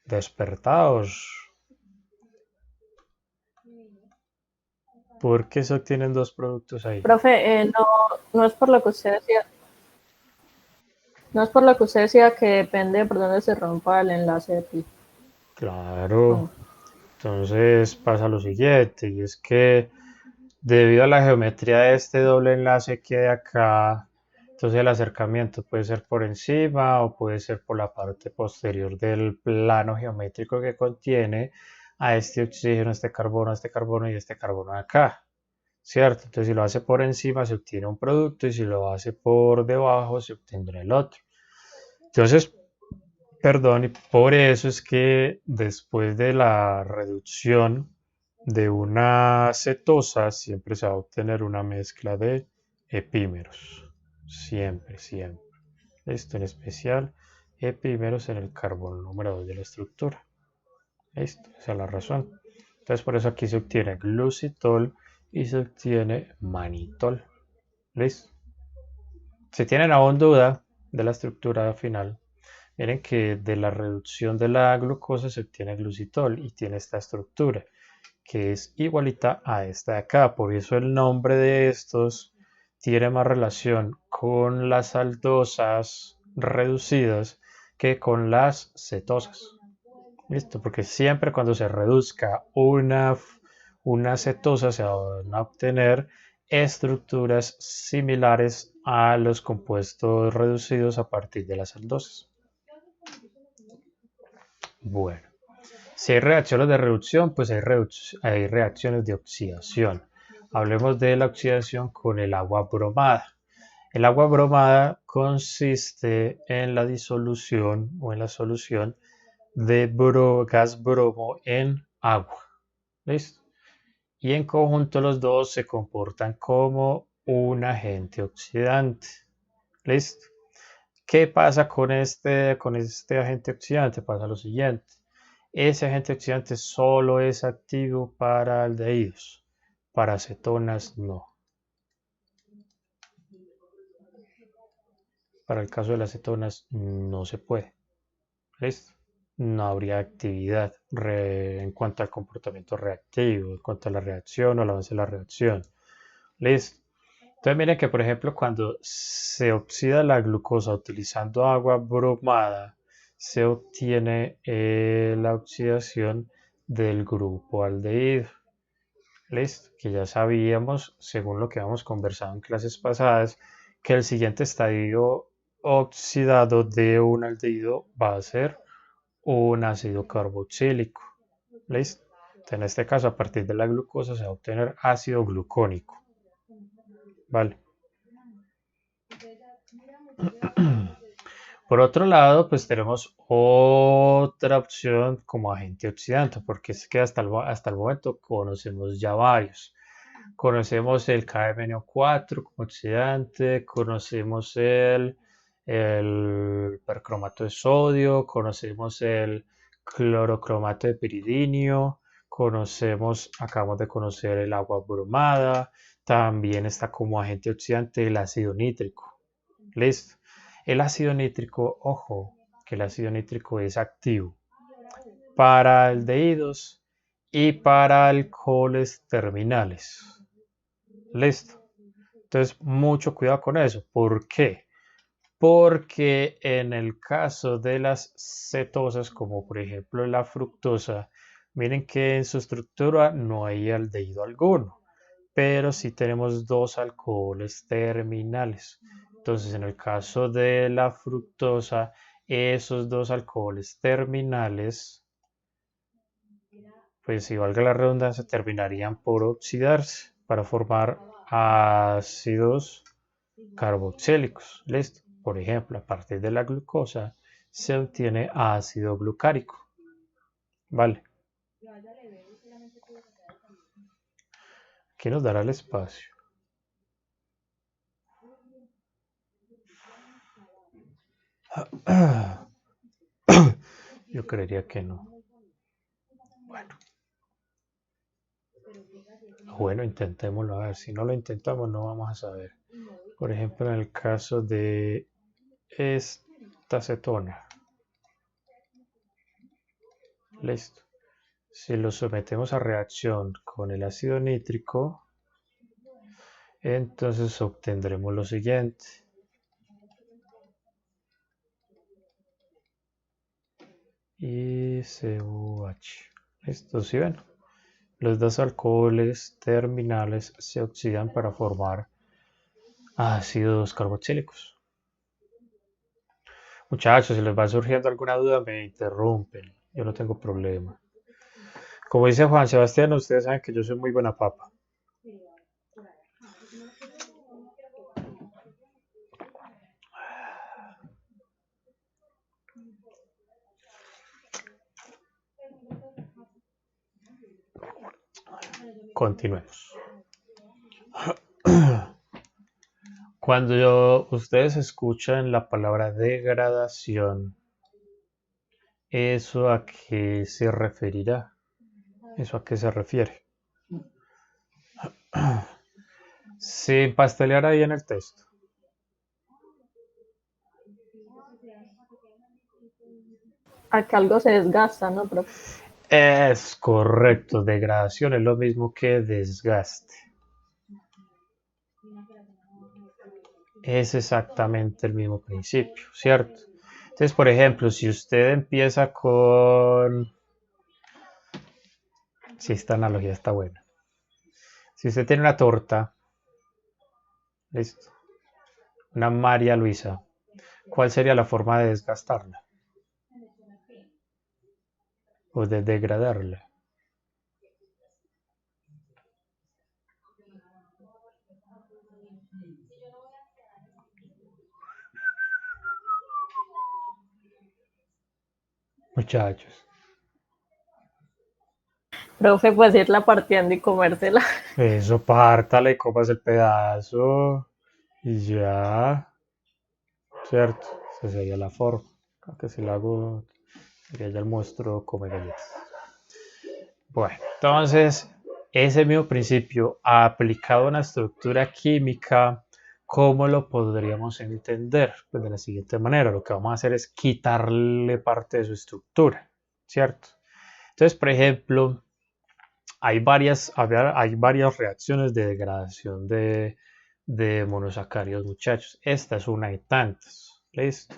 Despertaos. ¿Por qué se obtienen dos productos ahí? Profe, no es por lo que usted decía. No es por lo que usted decía que depende por dónde se rompa el enlace de pi. Claro. Entonces pasa lo siguiente, y es que debido a la geometría de este doble enlace que hay acá, entonces el acercamiento puede ser por encima o puede ser por la parte posterior del plano geométrico que contiene a este oxígeno, este carbono y este carbono de acá, ¿cierto? Entonces si lo hace por encima se obtiene un producto y si lo hace por debajo se obtendrá el otro. Entonces, perdón, y por eso es que después de la reducción de una cetosa siempre se va a obtener una mezcla de epímeros. Siempre, siempre. Esto en especial, epímeros en el carbono número 2 de la estructura. Esto, esa es la razón. Entonces por eso aquí se obtiene glucitol y se obtiene manitol. ¿Listo? Si tienen aún duda de la estructura final, miren que de la reducción de la glucosa se obtiene glucitol y tiene esta estructura que es igualita a esta de acá. Por eso el nombre de estos tiene más relación con las aldosas reducidas que con las cetosas. ¿Listo? Porque siempre cuando se reduzca una cetosa se van a obtener estructuras similares a los compuestos reducidos a partir de las aldosas. Bueno, si hay reacciones de reducción, pues hay reacciones de oxidación. Hablemos de la oxidación con el agua bromada. El agua bromada consiste en la disolución o en la solución de gas bromo en agua. ¿Listo? Y en conjunto los dos se comportan como un agente oxidante. ¿Listo? ¿Qué pasa con este agente oxidante? Pasa lo siguiente. Ese agente oxidante solo es activo para aldehídos, para cetonas no. Para el caso de las cetonas no se puede. ¿Listo? No habría actividad en cuanto al comportamiento reactivo, en cuanto a la reacción o el avance de la reacción. ¿Listo? Entonces miren que por ejemplo cuando se oxida la glucosa utilizando agua bromada, se obtiene la oxidación del grupo aldehído. ¿Listo? Que ya sabíamos, según lo que hemos conversado en clases pasadas, que el siguiente estadio oxidado de un aldehído va a ser un ácido carboxílico. ¿Listo? Entonces, en este caso, a partir de la glucosa se va a obtener ácido glucónico. ¿Vale? Por otro lado, pues tenemos otra opción como agente oxidante, porque es que hasta el momento conocemos ya varios. Conocemos el KMNO4 como oxidante, conocemos el percromato de sodio, conocemos el clorocromato de piridinio, acabamos de conocer el agua bromada, también está como agente oxidante el ácido nítrico. ¿Listo? El ácido nítrico, ojo, que el ácido nítrico es activo para aldehídos y para alcoholes terminales. Listo. Entonces, mucho cuidado con eso. ¿Por qué? Porque en el caso de las cetosas, como por ejemplo la fructosa, miren que en su estructura no hay aldehído alguno, pero sí tenemos dos alcoholes terminales. Entonces, en el caso de la fructosa, esos dos alcoholes terminales, pues si valga la redundancia, terminarían por oxidarse para formar ácidos carboxílicos. ¿Listo? Por ejemplo, a partir de la glucosa se obtiene ácido glucárico. Vale. ¿Qué nos dará el espacio? Yo creería que no. Bueno, intentémoslo. A ver, si no lo intentamos no vamos a saber. Por ejemplo, en el caso de esta cetona. Listo. Si lo sometemos a reacción con el ácido nítrico, entonces obtendremos lo siguiente. Y COH. Listo, ¿sí ven? Los dos alcoholes terminales se oxidan para formar ácidos carboxílicos. Muchachos, si les va surgiendo alguna duda, me interrumpen. Yo no tengo problema. Como dice Juan Sebastián, ustedes saben que yo soy muy buena papa. Continuemos. Cuando ustedes escuchan la palabra degradación, ¿eso a qué se referirá? ¿Eso a qué se refiere? Sin pastelear ahí en el texto. A que algo se desgasta, ¿no? Pero Es correcto, degradación es lo mismo que desgaste. Es exactamente el mismo principio, ¿cierto? Entonces, por ejemplo, si usted empieza con... Si esta analogía está buena. Si usted tiene una torta, listo, una María Luisa, ¿cuál sería la forma de desgastarla? O de degradarla. Muchachos. profe, pues irla partiendo y comérsela. Eso, pártala y comas el pedazo. Y ya. ¿Cierto? Esa sería la forma. Creo que si la hago, sería ya el monstruo come galletas. Bueno, entonces, ese mismo principio aplicado a una estructura química, ¿cómo lo podríamos entender? Pues de la siguiente manera, lo que vamos a hacer es quitarle parte de su estructura, ¿cierto? Entonces, por ejemplo, hay varias reacciones de degradación de monosacáridos, muchachos. Esta es una de tantas, ¿listo?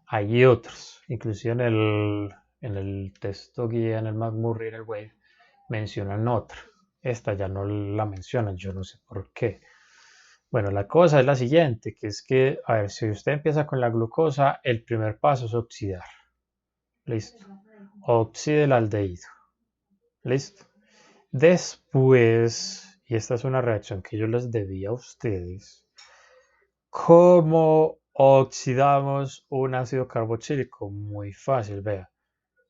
Hay otros, inclusive en el texto guía, en el McMurray, en el Wave, mencionan otra. Esta ya no la mencionan, yo no sé por qué. Bueno, la cosa es la siguiente, que es que, a ver, si usted empieza con la glucosa, el primer paso es oxidar. Listo. Oxide el aldehído. Listo. Después, y esta es una reacción que yo les debía a ustedes, ¿cómo oxidamos un ácido carboxílico? Muy fácil, vea.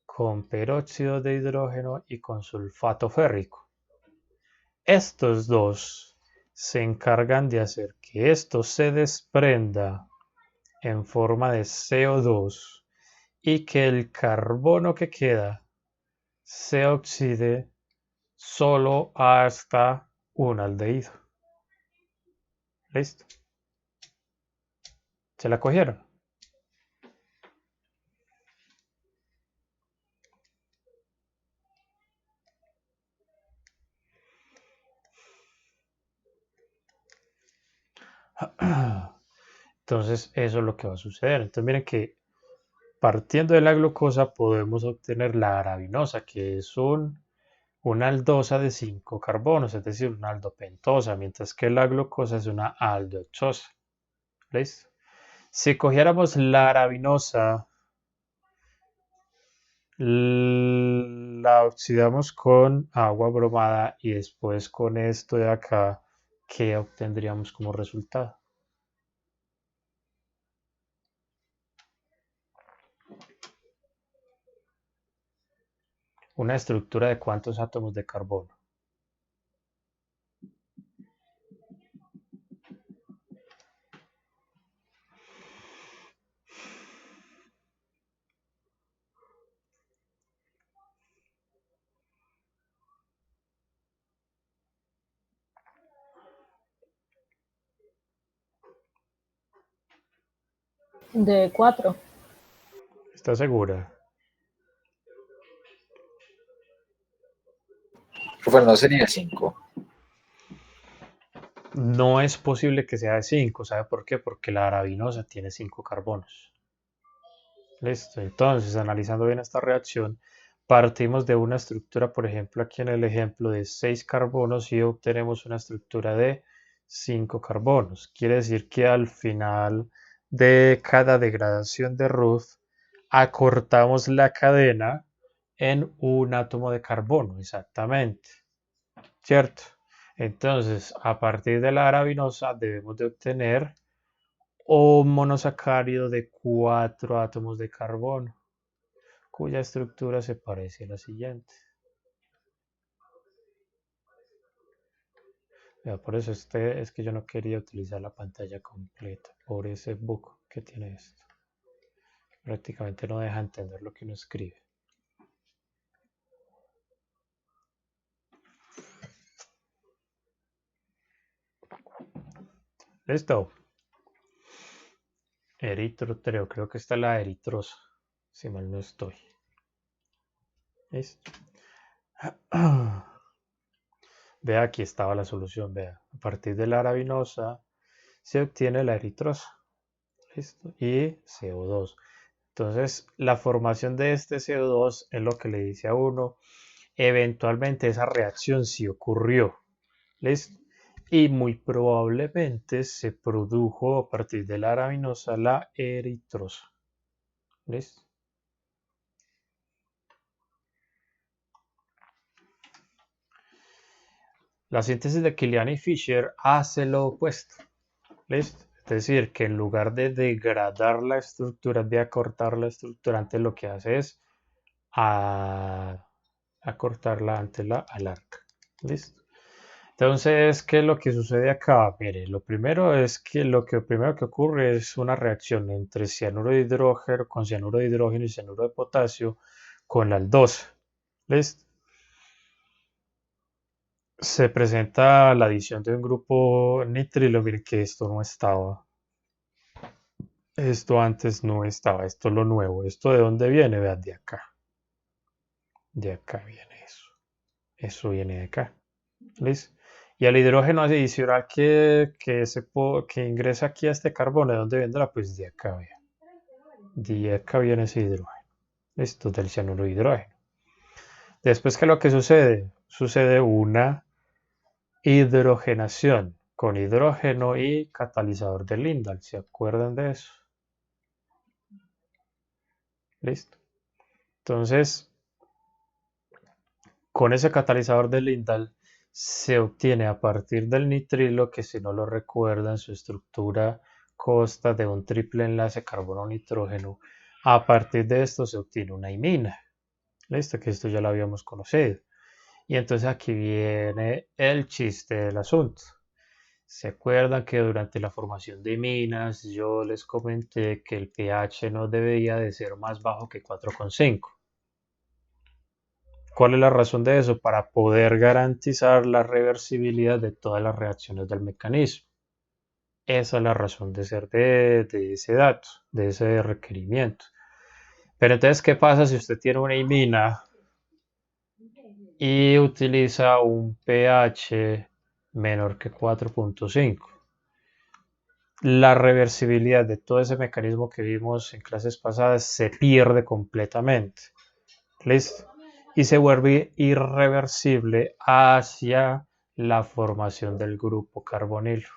Con peróxido de hidrógeno y con sulfato férrico. Estos dos se encargan de hacer que esto se desprenda en forma de CO2 y que el carbono que queda se oxide solo hasta un aldehído. ¿Listo? ¿Se la cogieron? Entonces, eso es lo que va a suceder. Entonces, miren que partiendo de la glucosa podemos obtener la arabinosa, que es una aldosa de 5 carbonos, es decir, una aldopentosa, mientras que la glucosa es una aldehexosa. ¿Listo? Si cogiéramos la arabinosa, la oxidamos con agua bromada y después con esto de acá, ¿qué obtendríamos como resultado? Una estructura de cuántos átomos de carbono. De 4. ¿Estás segura? Profe, no sería 5. No es posible que sea de 5, ¿sabe por qué? Porque la arabinosa tiene 5 carbonos. Listo, entonces analizando bien esta reacción, partimos de una estructura, por ejemplo, aquí en el ejemplo de 6 carbonos y obtenemos una estructura de 5 carbonos. Quiere decir que al final de cada degradación de Ruth, acortamos la cadena en un átomo de carbono, exactamente, ¿cierto? Entonces, a partir de la arabinosa debemos de obtener un monosacárido de 4 átomos de carbono, cuya estructura se parece a la siguiente. Vea, por eso es que yo no quería utilizar la pantalla completa, por ese bug que tiene esto. Prácticamente no deja entender lo que uno escribe. Listo. Eritrotreo, creo que está la eritrosa, si mal no estoy. ¿Listo? Vea, aquí estaba la solución, vea. A partir de la arabinosa se obtiene la eritrosa. ¿Listo? Y CO2. Entonces, la formación de este CO2 es lo que le dice a uno, eventualmente esa reacción sí ocurrió. ¿Listo? Y muy probablemente se produjo a partir de la arabinosa la eritrosa. ¿Listo? La síntesis de Kilian y Fischer hace lo opuesto. ¿Listo? Es decir, que en lugar de degradar la estructura, de acortar la estructura, antes lo que hace es acortarla, antes la alarga. ¿Listo? Entonces, ¿qué es lo que sucede acá? Mire, lo primero es que primero que ocurre es una reacción entre cianuro de hidrógeno con cianuro de hidrógeno y cianuro de potasio con la aldosa. ¿Listo? Se presenta la adición de un grupo nitrilo, mire que esto no estaba. Esto antes no estaba, esto es lo nuevo. ¿Esto de dónde viene? Vean, de acá. De acá viene eso. Eso viene de acá. ¿Listo? Y el hidrógeno adicional que ingresa aquí a este carbono, ¿de dónde vendrá? Pues de acá, vean. De acá viene ese hidrógeno. Esto del cianuro de hidrógeno. Después, ¿qué es lo que sucede? Sucede una hidrogenación con hidrógeno y catalizador de Lindal. ¿Se acuerdan de eso? Listo. Entonces, con ese catalizador de Lindal se obtiene a partir del nitrilo, que si no lo recuerdan, su estructura consta de un triple enlace carbono-nitrógeno. A partir de esto se obtiene una imina. Listo, que esto ya lo habíamos conocido. Y entonces aquí viene el chiste del asunto. ¿Se acuerdan que durante la formación de iminas yo les comenté que el pH no debía de ser más bajo que 4,5? ¿Cuál es la razón de eso? Para poder garantizar la reversibilidad de todas las reacciones del mecanismo. Esa es la razón de ser de ese dato, de ese requerimiento. Pero entonces, ¿qué pasa si usted tiene una imina y utiliza un pH menor que 4,5? La reversibilidad de todo ese mecanismo que vimos en clases pasadas se pierde completamente. ¿Listo? Y se vuelve irreversible hacia la formación del grupo carbonilo.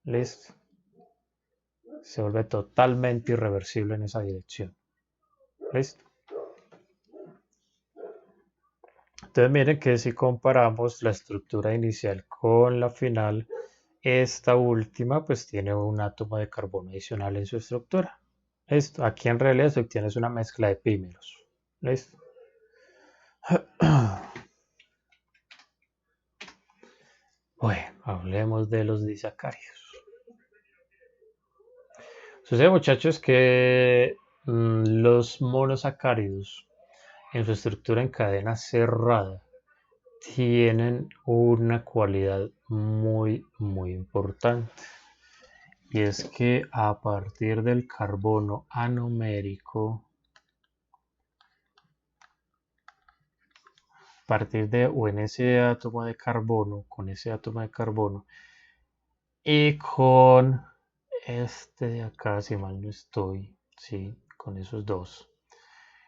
¿Listo? Se vuelve totalmente irreversible en esa dirección. ¿Listo? Entonces miren que si comparamos la estructura inicial con la final, esta última pues tiene un átomo de carbono adicional en su estructura. ¿Listo? Aquí en realidad se obtiene una mezcla de epímeros. ¿Listo? Bueno, hablemos de los disacáridos. Sucede, muchachos, que los monosacáridos en su estructura en cadena cerrada tienen una cualidad muy, muy importante. Y es que a partir del carbono anomérico, a partir de o en ese átomo de carbono, con ese átomo de carbono, y con este de acá, si mal no estoy, sí, con esos dos.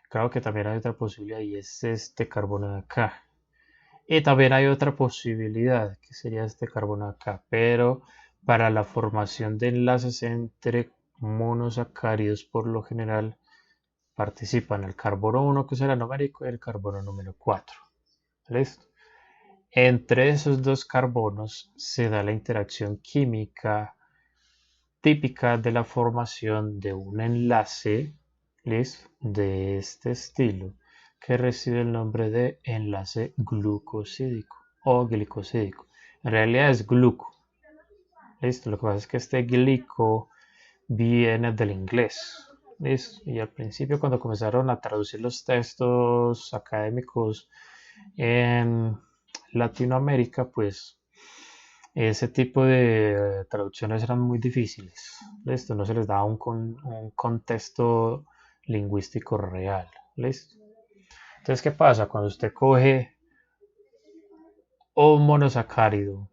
Claro que también hay otra posibilidad y es este carbono de acá. Y también hay otra posibilidad, que sería este carbono de acá, pero para la formación de enlaces entre monosacáridos, por lo general, participan el carbono 1, que es el anomérico, y el carbono número 4. ¿Listo? Entre esos dos carbonos se da la interacción química típica de la formación de un enlace, ¿listo?, de este estilo, que recibe el nombre de enlace glucosídico o glicosídico. En realidad es gluco. ¿Listo? Lo que pasa es que este glico viene del inglés. ¿Listo? Y al principio, cuando comenzaron a traducir los textos académicos en Latinoamérica, pues ese tipo de traducciones eran muy difíciles. ¿Listo? No se les daba un contexto lingüístico real. ¿Listo? Entonces, ¿qué pasa? Cuando usted coge un monosacárido,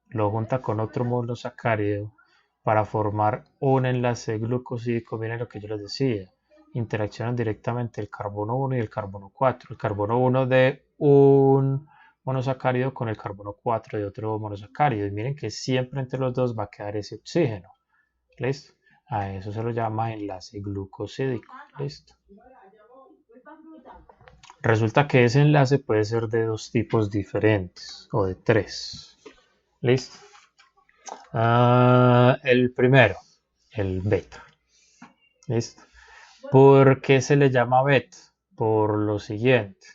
lo junta con otro monosacárido para formar un enlace glucosídico, miren lo que yo les decía, interaccionan directamente el carbono 1 y el carbono 4. El carbono 1 de un monosacárido con el carbono 4 de otro monosacárido. Y miren que siempre entre los dos va a quedar ese oxígeno. ¿Listo? A eso se lo llama enlace glucosídico. ¿Listo? Resulta que ese enlace puede ser de dos tipos diferentes o de tres. ¿Listo? El primero, el beta. ¿Listo? ¿Por qué se le llama beta? Por lo siguiente.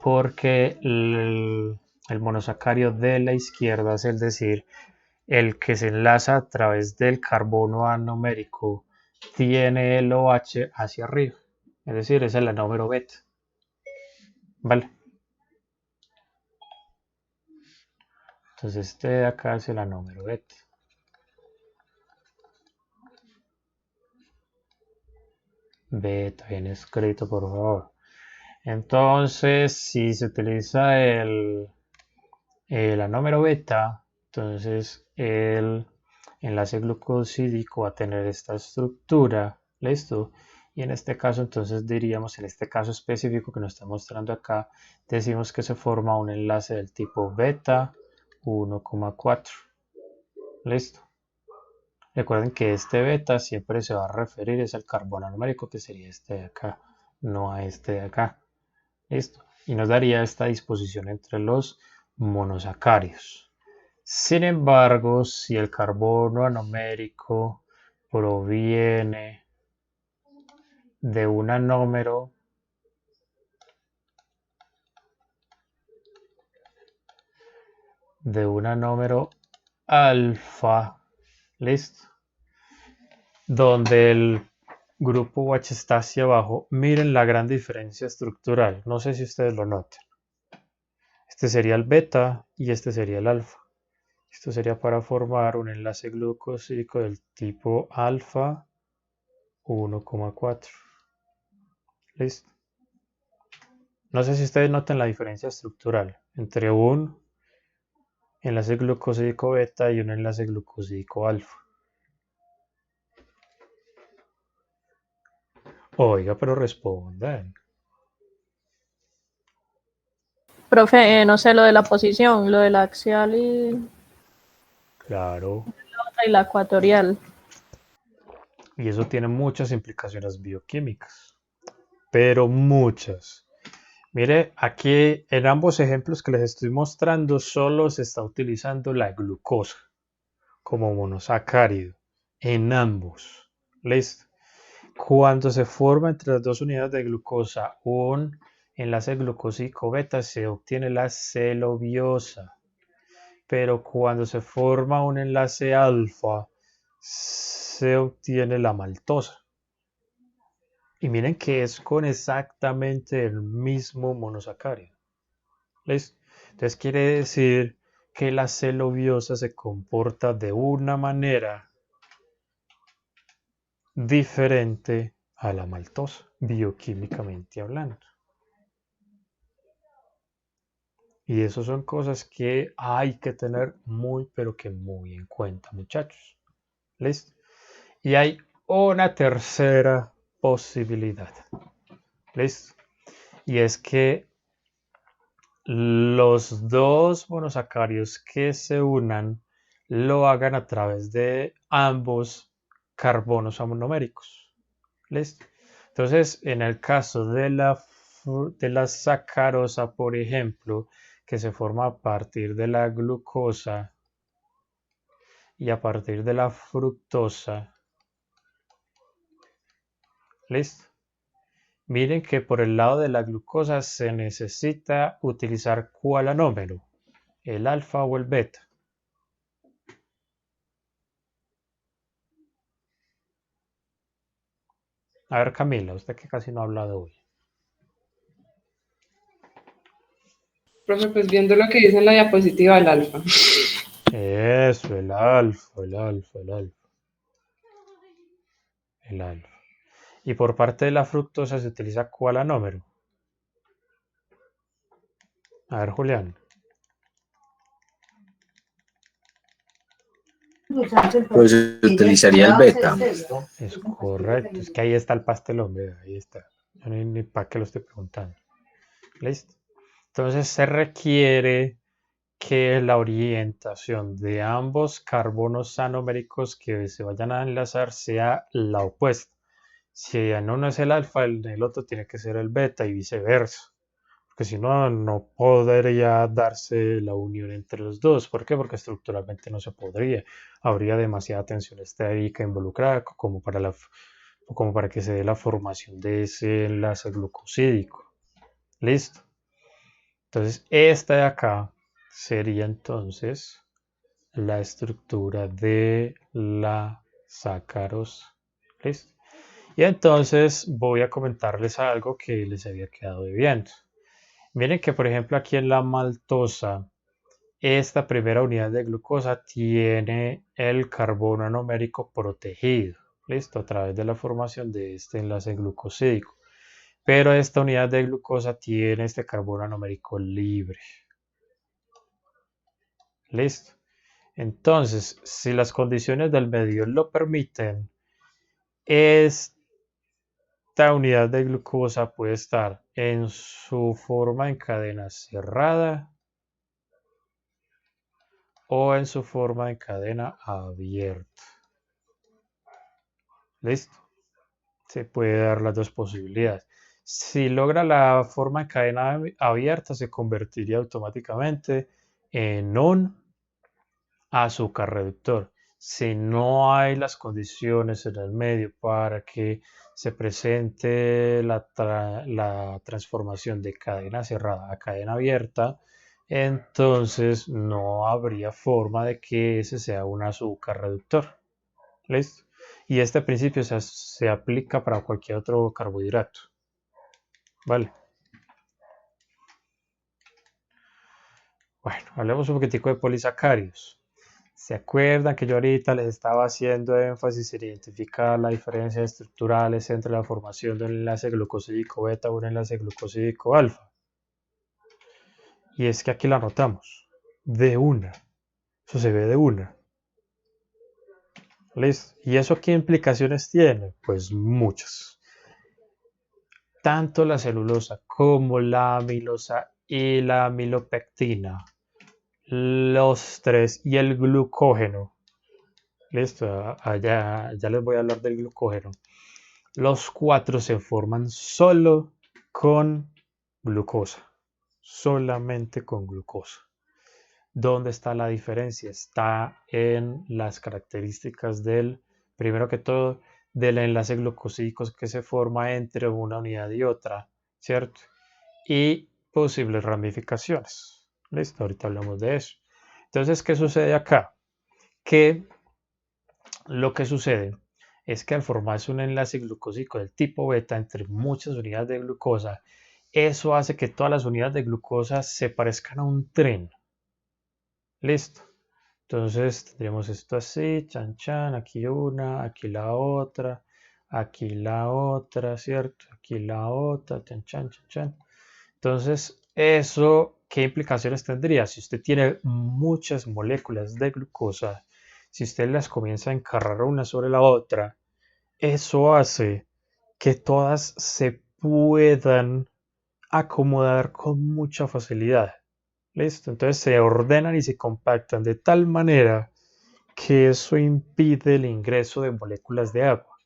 Porque el monosacárido de la izquierda, es decir, el que se enlaza a través del carbono anomérico, tiene el OH hacia arriba. Es decir, es el anómero beta. ¿Vale? Entonces este de acá es el anómero beta. Beta, bien escrito, por favor. Entonces, si se utiliza el anómero beta, entonces el enlace glucosídico va a tener esta estructura, ¿listo? Y en este caso, entonces diríamos, en este caso específico que nos está mostrando acá, decimos que se forma un enlace del tipo beta 1,4. ¿Listo? Recuerden que este beta siempre se va a referir es al carbono anomérico, que sería este de acá, no a este de acá. ¿Listo? Y nos daría esta disposición entre los monosacáridos. Sin embargo, si el carbono anomérico proviene de un anómero alfa, ¿listo?, donde el grupo OH está hacia abajo, miren la gran diferencia estructural. No sé si ustedes lo notan. Este sería el beta y este sería el alfa. Esto sería para formar un enlace glucosídico del tipo alfa 1,4. ¿Listo? No sé si ustedes notan la diferencia estructural entre un enlace glucosídico beta y un enlace glucosídico alfa. Oiga, pero respondan. Profe, no sé lo de la posición, lo de la axial Claro. y la ecuatorial. Y eso tiene muchas implicaciones bioquímicas, pero muchas. Mire, aquí en ambos ejemplos que les estoy mostrando solo se está utilizando la glucosa como monosacárido. En ambos. ¿Listo? Cuando se forma entre las dos unidades de glucosa un enlace glucósico beta se obtiene la celobiosa, pero cuando se forma un enlace alfa se obtiene la maltosa. Y miren que es con exactamente el mismo monosacárido. ¿Listo? Entonces quiere decir que la celobiosa se comporta de una manera diferente a la maltosa, bioquímicamente hablando. Y eso son cosas que hay que tener muy, pero que muy en cuenta, muchachos. ¿Listo? Y hay una tercera posibilidad. ¿Listo? Y es que los dos monosacáridos que se unan lo hagan a través de ambos carbonos monoméricos. ¿Listo? Entonces, en el caso de la sacarosa, por ejemplo, que se forma a partir de la glucosa y a partir de la fructosa, ¿listo? Miren que por el lado de la glucosa se necesita utilizar ¿cuál anómero? ¿El alfa o el beta? A ver, Camila, usted que casi no ha hablado hoy. Profe, pues viendo lo que dice en la diapositiva, el alfa. Eso, el alfa, el alfa, el alfa. El alfa. Y por parte de la fructosa se utiliza ¿cuál anómero? A ver, Julián. Pues se utilizaría el beta. Es correcto. Es que ahí está el pastel, hombre. Ahí está. Yo ni para qué lo estoy preguntando. ¿Listo? Entonces se requiere que la orientación de ambos carbonos anoméricos que se vayan a enlazar sea la opuesta. Si en uno es el alfa, en el otro tiene que ser el beta y viceversa. Porque si no, no podría darse la unión entre los dos. ¿Por qué? Porque estructuralmente no se podría. Habría demasiada tensión estérica involucrada como para que se dé la formación de ese enlace glucosídico. ¿Listo? Entonces, esta de acá sería entonces la estructura de la sacarosa. ¿Listo? Y entonces voy a comentarles algo que les había quedado debiendo. Miren que, por ejemplo, aquí en la maltosa, esta primera unidad de glucosa tiene el carbono anomérico protegido, ¿listo? A través de la formación de este enlace glucosídico. Pero esta unidad de glucosa tiene este carbono anomérico libre. ¿Listo? Entonces, si las condiciones del medio lo permiten, esta unidad de glucosa puede estar en su forma en cadena cerrada o en su forma en cadena abierta. ¿Listo? Se puede dar las dos posibilidades. Si logra la forma en cadena abierta, se convertiría automáticamente en un azúcar reductor. Si no hay las condiciones en el medio para que se presente la transformación de cadena cerrada a cadena abierta, entonces no habría forma de que ese sea un azúcar reductor. ¿Listo? Y este principio se aplica para cualquier otro carbohidrato. ¿Vale? Bueno, hablemos un poquitico de polisacáridos. ¿Se acuerdan que yo ahorita les estaba haciendo énfasis en identificar las diferencias estructurales entre la formación de un enlace glucosídico beta o un enlace glucosídico alfa? Y es que aquí la anotamos. De una. Eso se ve de una. ¿Listo? ¿Y eso qué implicaciones tiene? Pues muchas. Tanto la celulosa como la amilosa y la amilopectina, los tres y el glucógeno. Listo, allá ya les voy a hablar del glucógeno. Los cuatro se forman solo con glucosa, solamente con glucosa. ¿Dónde está la diferencia? Está en las características primero que todo, del enlace glucosídico que se forma entre una unidad y otra, ¿cierto? y posibles ramificaciones. Listo, ahorita hablamos de eso. Entonces, ¿qué sucede acá? Que lo que sucede es que al formarse un enlace glucósico del tipo beta entre muchas unidades de glucosa, eso hace que todas las unidades de glucosa se parezcan a un tren. Listo. Entonces tendríamos esto así, chan chan, aquí una, aquí la otra, ¿cierto? Aquí la otra, chan chan, chan chan. Entonces, ¿eso qué implicaciones tendría? Si usted tiene muchas moléculas de glucosa, si usted las comienza a encarrar una sobre la otra, eso hace que todas se puedan acomodar con mucha facilidad. ¿Listo? Entonces se ordenan y se compactan de tal manera que eso impide el ingreso de moléculas de agua.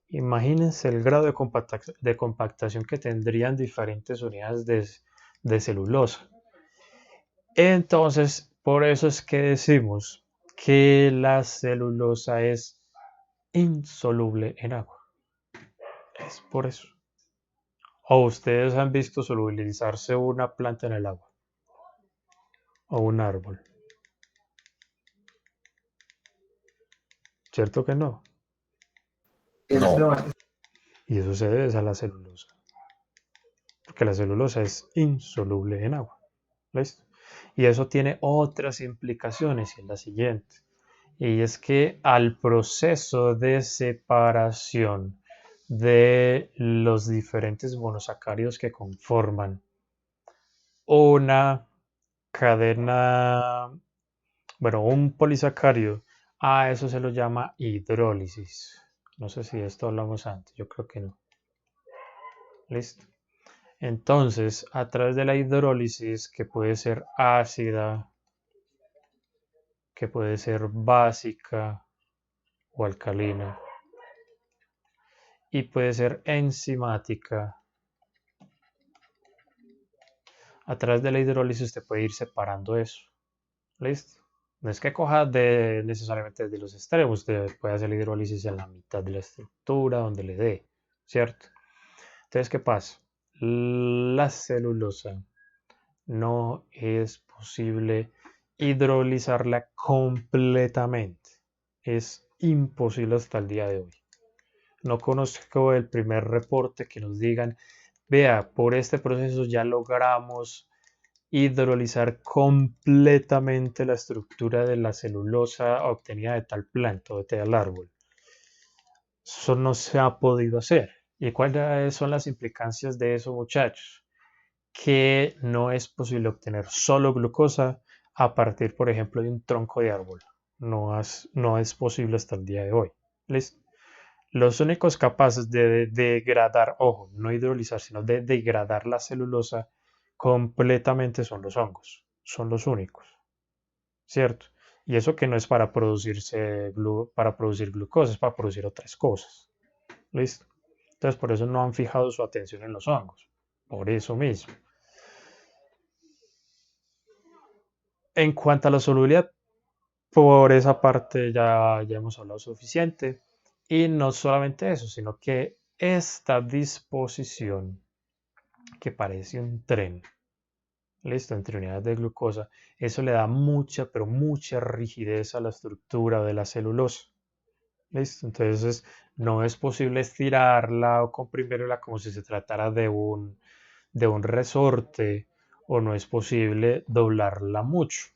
Imagínense el grado de compactación que tendrían diferentes unidades de celulosa. Entonces, por eso es que decimos que la celulosa es insoluble en agua. Es por eso. ¿O ustedes han visto solubilizarse una planta en el agua? ¿O un árbol? ¿Cierto que no? No. Y eso se debe a la celulosa. Porque la celulosa es insoluble en agua. ¿Listo? Y eso tiene otras implicaciones, y es la siguiente. Y es que al proceso de separación de los diferentes monosacáridos que conforman una cadena, bueno, un polisacárido, a eso se lo llama hidrólisis. No sé si de esto hablamos antes, yo creo que no. Listo. Entonces, a través de la hidrólisis, que puede ser ácida, que puede ser básica o alcalina, y puede ser enzimática, a través de la hidrólisis usted puede ir separando eso. ¿Listo? No es que coja necesariamente de los extremos, usted puede hacer la hidrólisis en la mitad de la estructura, donde le dé, ¿cierto? Entonces, ¿qué pasa? La celulosa no es posible hidrolizarla completamente. Es imposible hasta el día de hoy. No conozco el primer reporte que nos digan, vea, por este proceso ya logramos hidrolizar completamente la estructura de la celulosa obtenida de tal planta o de tal árbol. Eso no se ha podido hacer. ¿Y cuáles son las implicancias de eso, muchachos? Que no es posible obtener solo glucosa a partir, por ejemplo, de un tronco de árbol. No es posible hasta el día de hoy. ¿Listo? Los únicos capaces de degradar, ojo, no hidrolizar, sino de degradar la celulosa completamente son los hongos. Son los únicos. ¿Cierto? Y eso que no es para para producir glucosa, es para producir otras cosas. ¿Listo? Entonces, por eso no han fijado su atención en los hongos. Por eso mismo. En cuanto a la solubilidad, por esa parte ya hemos hablado suficiente. Y no solamente eso, sino que esta disposición que parece un tren, listo, entre unidades de glucosa, eso le da mucha, pero mucha rigidez a la estructura de la celulosa. Listo, entonces no es posible estirarla o comprimirla como si se tratara de un resorte, o no es posible doblarla mucho.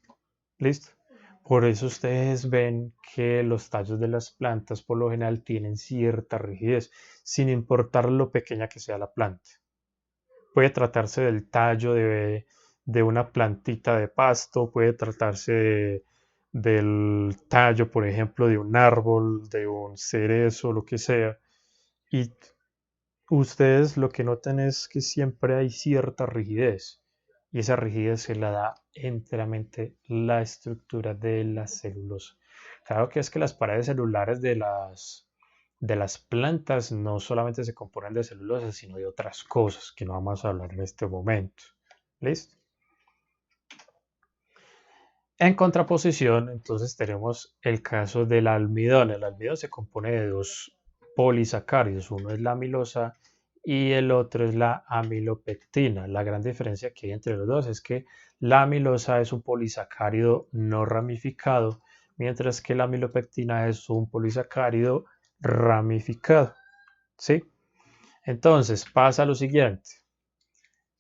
¿Listo? Por eso ustedes ven que los tallos de las plantas por lo general tienen cierta rigidez, sin importar lo pequeña que sea la planta. Puede tratarse del tallo de una plantita de pasto, puede tratarse del tallo, por ejemplo, de un árbol, de un cerezo, lo que sea. Y ustedes lo que notan es que siempre hay cierta rigidez. Y esa rigidez se la da enteramente la estructura de la celulosa. Claro que es que las paredes celulares de las plantas no solamente se componen de celulosa, sino de otras cosas que no vamos a hablar en este momento. ¿Listo? En contraposición, entonces tenemos el caso del almidón. El almidón se compone de dos polisacáridos. Uno es la amilosa y el otro es la amilopectina. La gran diferencia que hay entre los dos es que la amilosa es un polisacárido no ramificado, mientras que la amilopectina es un polisacárido ramificado. ¿Sí? Entonces pasa lo siguiente.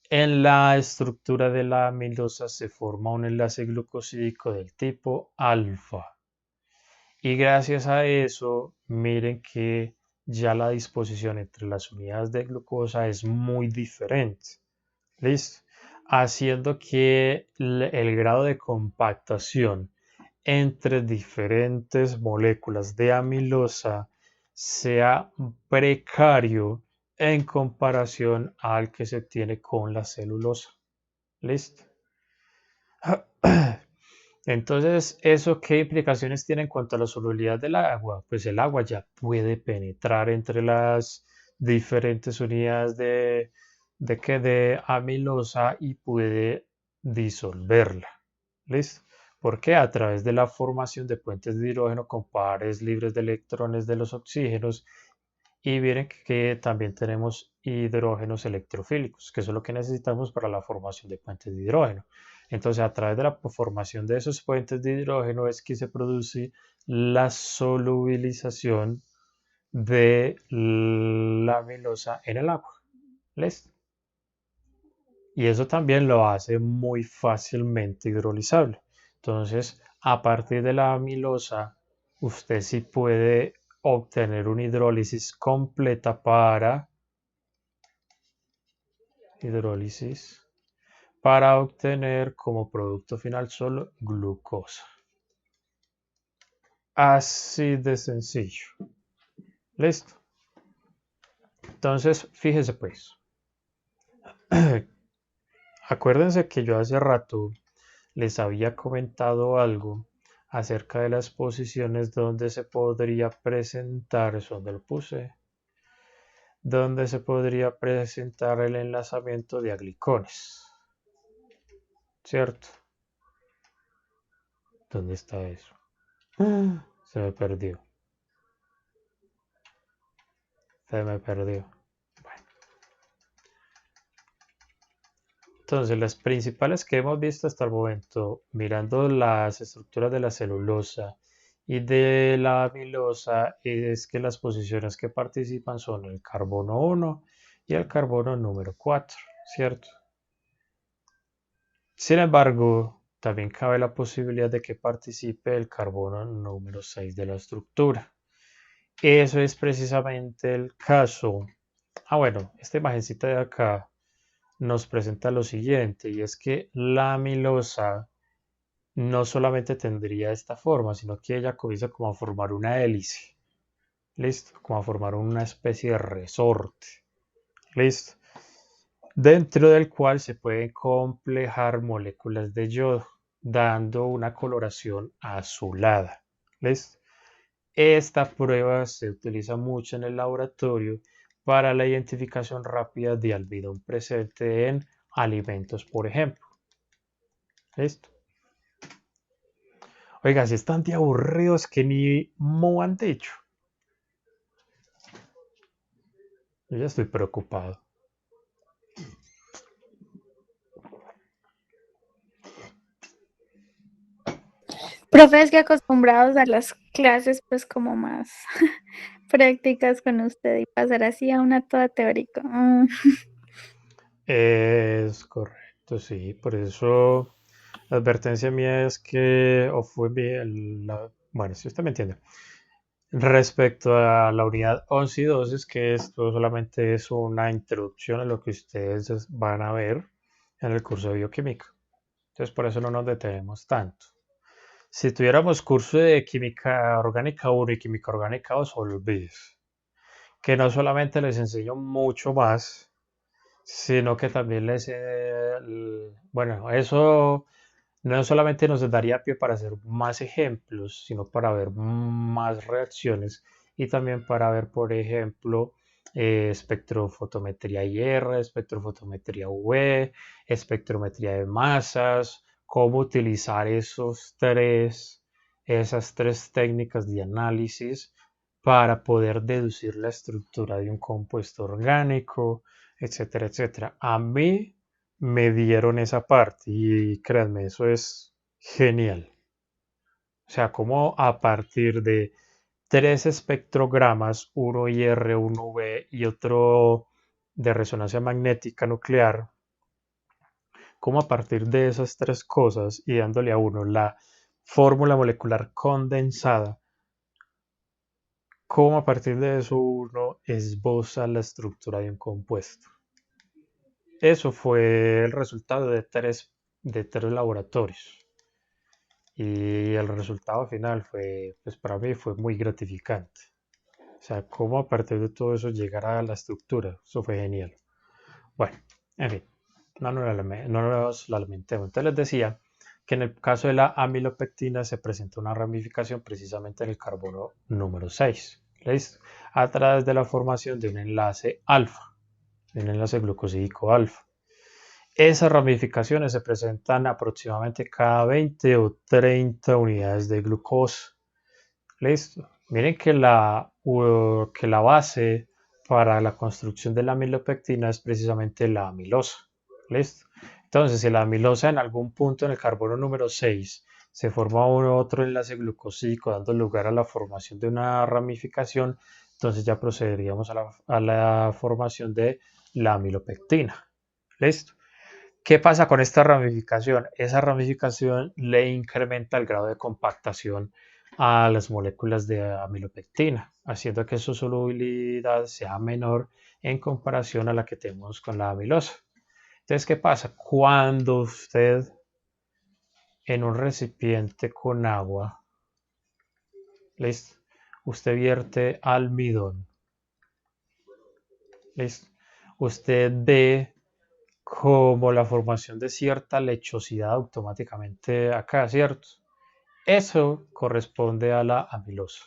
En la estructura de la amilosa se forma un enlace glucosídico del tipo alfa. Y gracias a eso, miren que ya la disposición entre las unidades de glucosa es muy diferente. ¿Listo? Haciendo que el grado de compactación entre diferentes moléculas de amilosa sea precario en comparación al que se obtiene con la celulosa. ¿Listo? Entonces, ¿eso qué implicaciones tiene en cuanto a la solubilidad del agua? Pues el agua ya puede penetrar entre las diferentes unidades de amilosa y puede disolverla. ¿Listo? ¿Por qué? A través de la formación de puentes de hidrógeno con pares libres de electrones de los oxígenos. Y miren que también tenemos hidrógenos electrofílicos, que eso es lo que necesitamos para la formación de puentes de hidrógeno. Entonces, a través de la formación de esos puentes de hidrógeno es que se produce la solubilización de la amilosa en el agua. ¿Listo? Y eso también lo hace muy fácilmente hidrolizable. Entonces, a partir de la amilosa, usted sí puede obtener una hidrólisis completa para obtener como producto final solo glucosa. Así de sencillo. ¿Listo? Entonces, fíjese pues. Acuérdense que yo hace rato les había comentado algo acerca de las posiciones donde se podría presentar, eso donde lo puse, donde se podría presentar el enlazamiento de aglicones. ¿Cierto? ¿Dónde está eso? Se me perdió. Se me perdió. Bueno. Entonces, las principales que hemos visto hasta el momento, mirando las estructuras de la celulosa y de la amilosa, es que las posiciones que participan son el carbono 1 y el carbono número 4, ¿cierto? Sin embargo, también cabe la posibilidad de que participe el carbono número 6 de la estructura. Eso es precisamente el caso. Bueno, esta imagencita de acá nos presenta lo siguiente, y es que la amilosa no solamente tendría esta forma, sino que ella comienza como a formar una hélice. ¿Listo? Como a formar una especie de resorte. ¿Listo? Dentro del cual se pueden complejar moléculas de yodo, dando una coloración azulada. ¿Listo? Esta prueba se utiliza mucho en el laboratorio para la identificación rápida de almidón presente en alimentos, por ejemplo. ¿Listo? Oiga, si están de aburridos que ni mo han dicho. Yo ya estoy preocupado. Profe, es que acostumbrados a las clases pues como más prácticas con usted y pasar así a una toda teórica. Es correcto, sí. Por eso la advertencia mía es que, o fue bueno, si usted me entiende. Respecto a la unidad 11 y 12, es que esto solamente es una introducción a lo que ustedes van a ver en el curso de bioquímica. Entonces, por eso no nos detenemos tanto. Si tuviéramos curso de química orgánica 1 y química orgánica 2, olvídese. Que no solamente les enseño mucho más, sino que también bueno, eso no solamente nos daría pie para hacer más ejemplos, sino para ver más reacciones y también para ver, por ejemplo, espectrofotometría IR, espectrofotometría UV, espectrometría de masas, cómo utilizar esas tres técnicas de análisis para poder deducir la estructura de un compuesto orgánico, etcétera, etcétera. A mí me dieron esa parte y créanme, eso es genial. O sea, como a partir de 3 espectrogramas, uno IR, uno UV y otro de resonancia magnética nuclear, como a partir de esas 3 cosas y dándole a uno la fórmula molecular condensada, como a partir de eso uno esboza la estructura de un compuesto. Eso fue el resultado de tres laboratorios. Y el resultado final fue, pues para mí fue muy gratificante. O sea, cómo a partir de todo eso llegar a la estructura, eso fue genial. Bueno, en fin, no nos lamentemos. Entonces les decía que en el caso de la amilopectina se presenta una ramificación precisamente en el carbono número 6, ¿listo? A través de la formación de un enlace alfa, un enlace glucosídico alfa. Esas ramificaciones se presentan aproximadamente cada 20 o 30 unidades de glucosa. ¿Listo? Miren que la base para la construcción de la amilopectina es precisamente la amilosa. ¿Listo? Entonces, si la amilosa en algún punto en el carbono número 6 se forma otro enlace glucosídico dando lugar a la formación de una ramificación, entonces ya procederíamos a la formación de la amilopectina. ¿Listo? ¿Qué pasa con esta ramificación? Esa ramificación le incrementa el grado de compactación a las moléculas de amilopectina, haciendo que su solubilidad sea menor en comparación a la que tenemos con la amilosa. Entonces, ¿qué pasa? Cuando usted en un recipiente con agua, ¿listo? Usted vierte almidón, ¿listo? Usted ve como la formación de cierta lechosidad automáticamente acá, ¿cierto? Eso corresponde a la amilosa.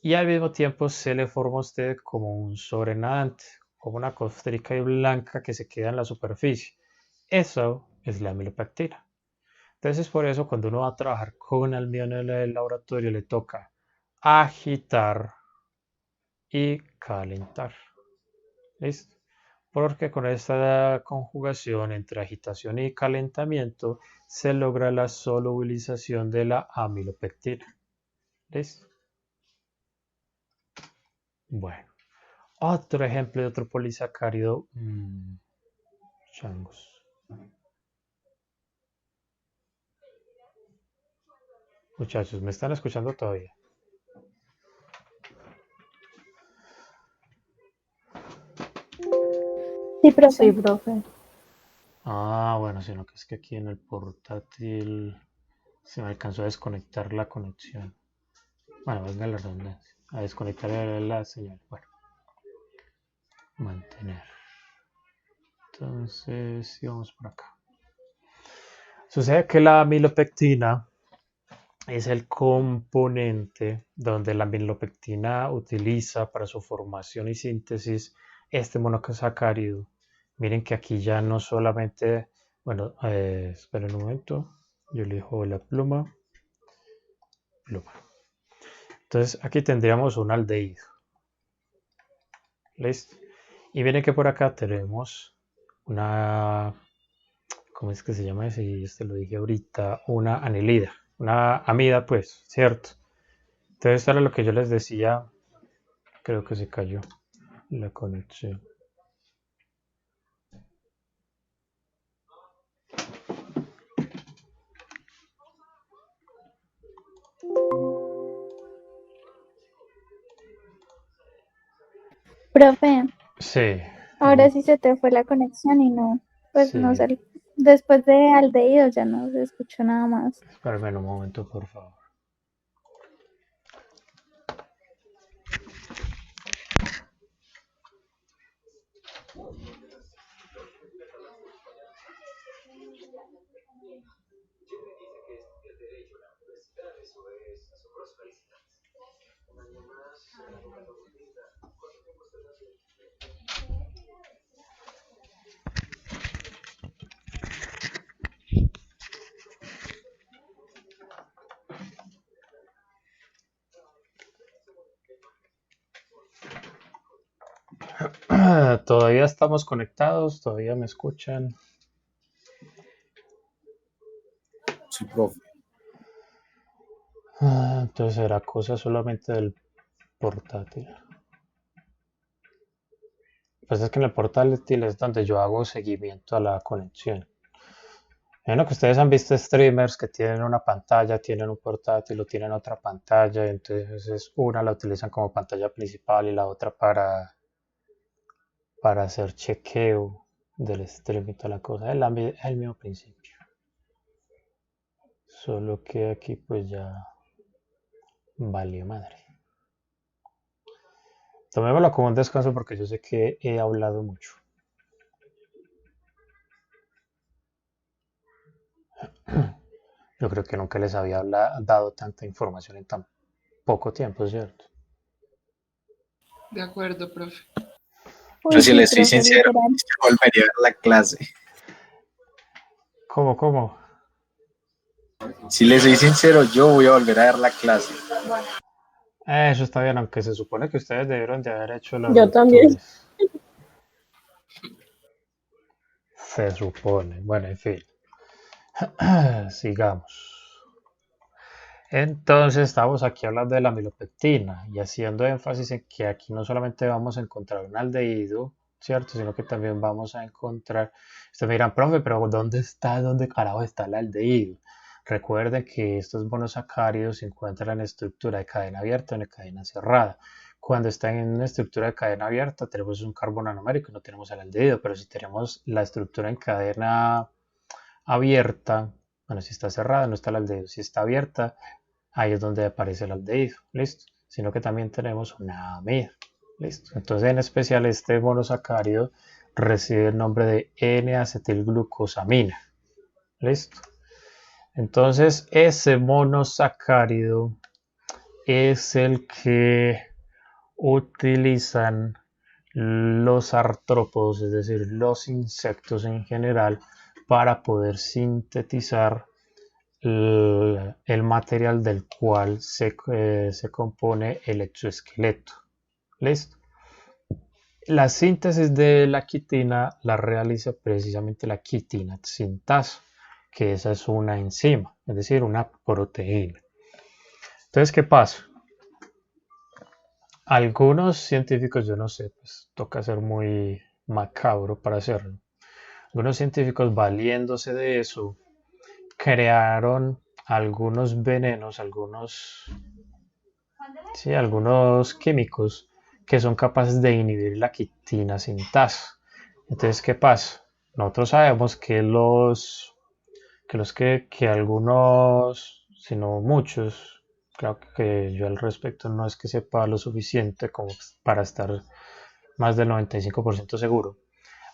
Y al mismo tiempo se le forma a usted como un sobrenadante, como una costrica blanca que se queda en la superficie. Eso es la amilopectina. Entonces, por eso cuando uno va a trabajar con almidón en el laboratorio le toca agitar y calentar. ¿Listo? Porque con esta conjugación entre agitación y calentamiento se logra la solubilización de la amilopectina. ¿Listo? Bueno, otro ejemplo de otro polisacárido. Changos. Muchachos, ¿me están escuchando todavía? Sí, profe. Sí, profe. Ah, bueno, sino que es que aquí en el portátil se me alcanzó a desconectar la conexión. Bueno, venga la redundancia. A desconectar la señal. Bueno, mantener. Entonces, sigamos por acá. Sucede que la amilopectina es el componente donde la amilopectina utiliza para su formación y síntesis este monosacárido. Miren que aquí ya no solamente, bueno, esperen un momento, yo elijo la pluma. Entonces aquí tendríamos un aldehído. ¿Listo? Y miren que por acá tenemos una, ¿cómo es que se llama ese? Este lo dije ahorita, una anilida, una amida, pues, ¿cierto? Entonces esto era lo que yo les decía, creo que se cayó la conexión. Profe, Sí, ahora sí se te fue la conexión y no, pues sí. no sé, después de aldehído ya no se escuchó nada más. Espérame un momento, por favor. Todavía estamos conectados, todavía me escuchan. Sí, profe. Entonces era cosa solamente del portátil. Pues es que en el portátil es donde yo hago seguimiento a la conexión. Bueno, que ustedes han visto streamers que tienen una pantalla, tienen un portátil o tienen otra pantalla, entonces una la utilizan como pantalla principal y la otra para hacer chequeo del stream y toda la cosa. Es el mismo principio. Solo que aquí pues ya valió madre. Tomémoslo como un descanso porque yo sé que he hablado mucho. Yo creo que nunca les había dado tanta información en tan poco tiempo, ¿cierto? De acuerdo, profe. Yo si sí, les soy profe, sincero, literal. yo volvería a ver la clase. ¿Cómo? Si les soy sincero, yo voy a volver a ver la clase. Eso está bien, aunque se supone que ustedes debieron de haber hecho las Yo también. lecturas. Se supone. Bueno, en fin. Sigamos. Entonces estamos aquí hablando de la amilopectina y haciendo énfasis en que aquí no solamente vamos a encontrar un aldehído, ¿cierto? Sino que también vamos a encontrar... Ustedes me dirán, profe, pero ¿dónde carajo está el aldehído? Recuerden que estos monosacáridos se encuentran en estructura de cadena abierta o en cadena cerrada. Cuando están en una estructura de cadena abierta tenemos un carbono anomérico y no tenemos el aldehído, pero si tenemos la estructura en cadena abierta, bueno, si está cerrada no está el aldehído, si está abierta, ahí es donde aparece el aldehído, listo, sino que también tenemos una amida, listo. Entonces en especial este monosacárido recibe el nombre de N-acetilglucosamina, listo. Entonces ese monosacárido es el que utilizan los artrópodos, es decir, los insectos en general, para poder sintetizar el material del cual se compone el exoesqueleto. ¿Listo? La síntesis de la quitina la realiza precisamente la quitina sintasa, que esa es una enzima, es decir, una proteína. Entonces, ¿qué pasa? Algunos científicos, yo no sé, pues toca ser muy macabro para hacerlo. Algunos científicos, valiéndose de eso, crearon algunos venenos, algunos químicos que son capaces de inhibir la quitina sintasa. Entonces, ¿qué pasa? Nosotros sabemos que que algunos, sino muchos, creo que yo al respecto no es que sepa lo suficiente como para estar más del 95% seguro.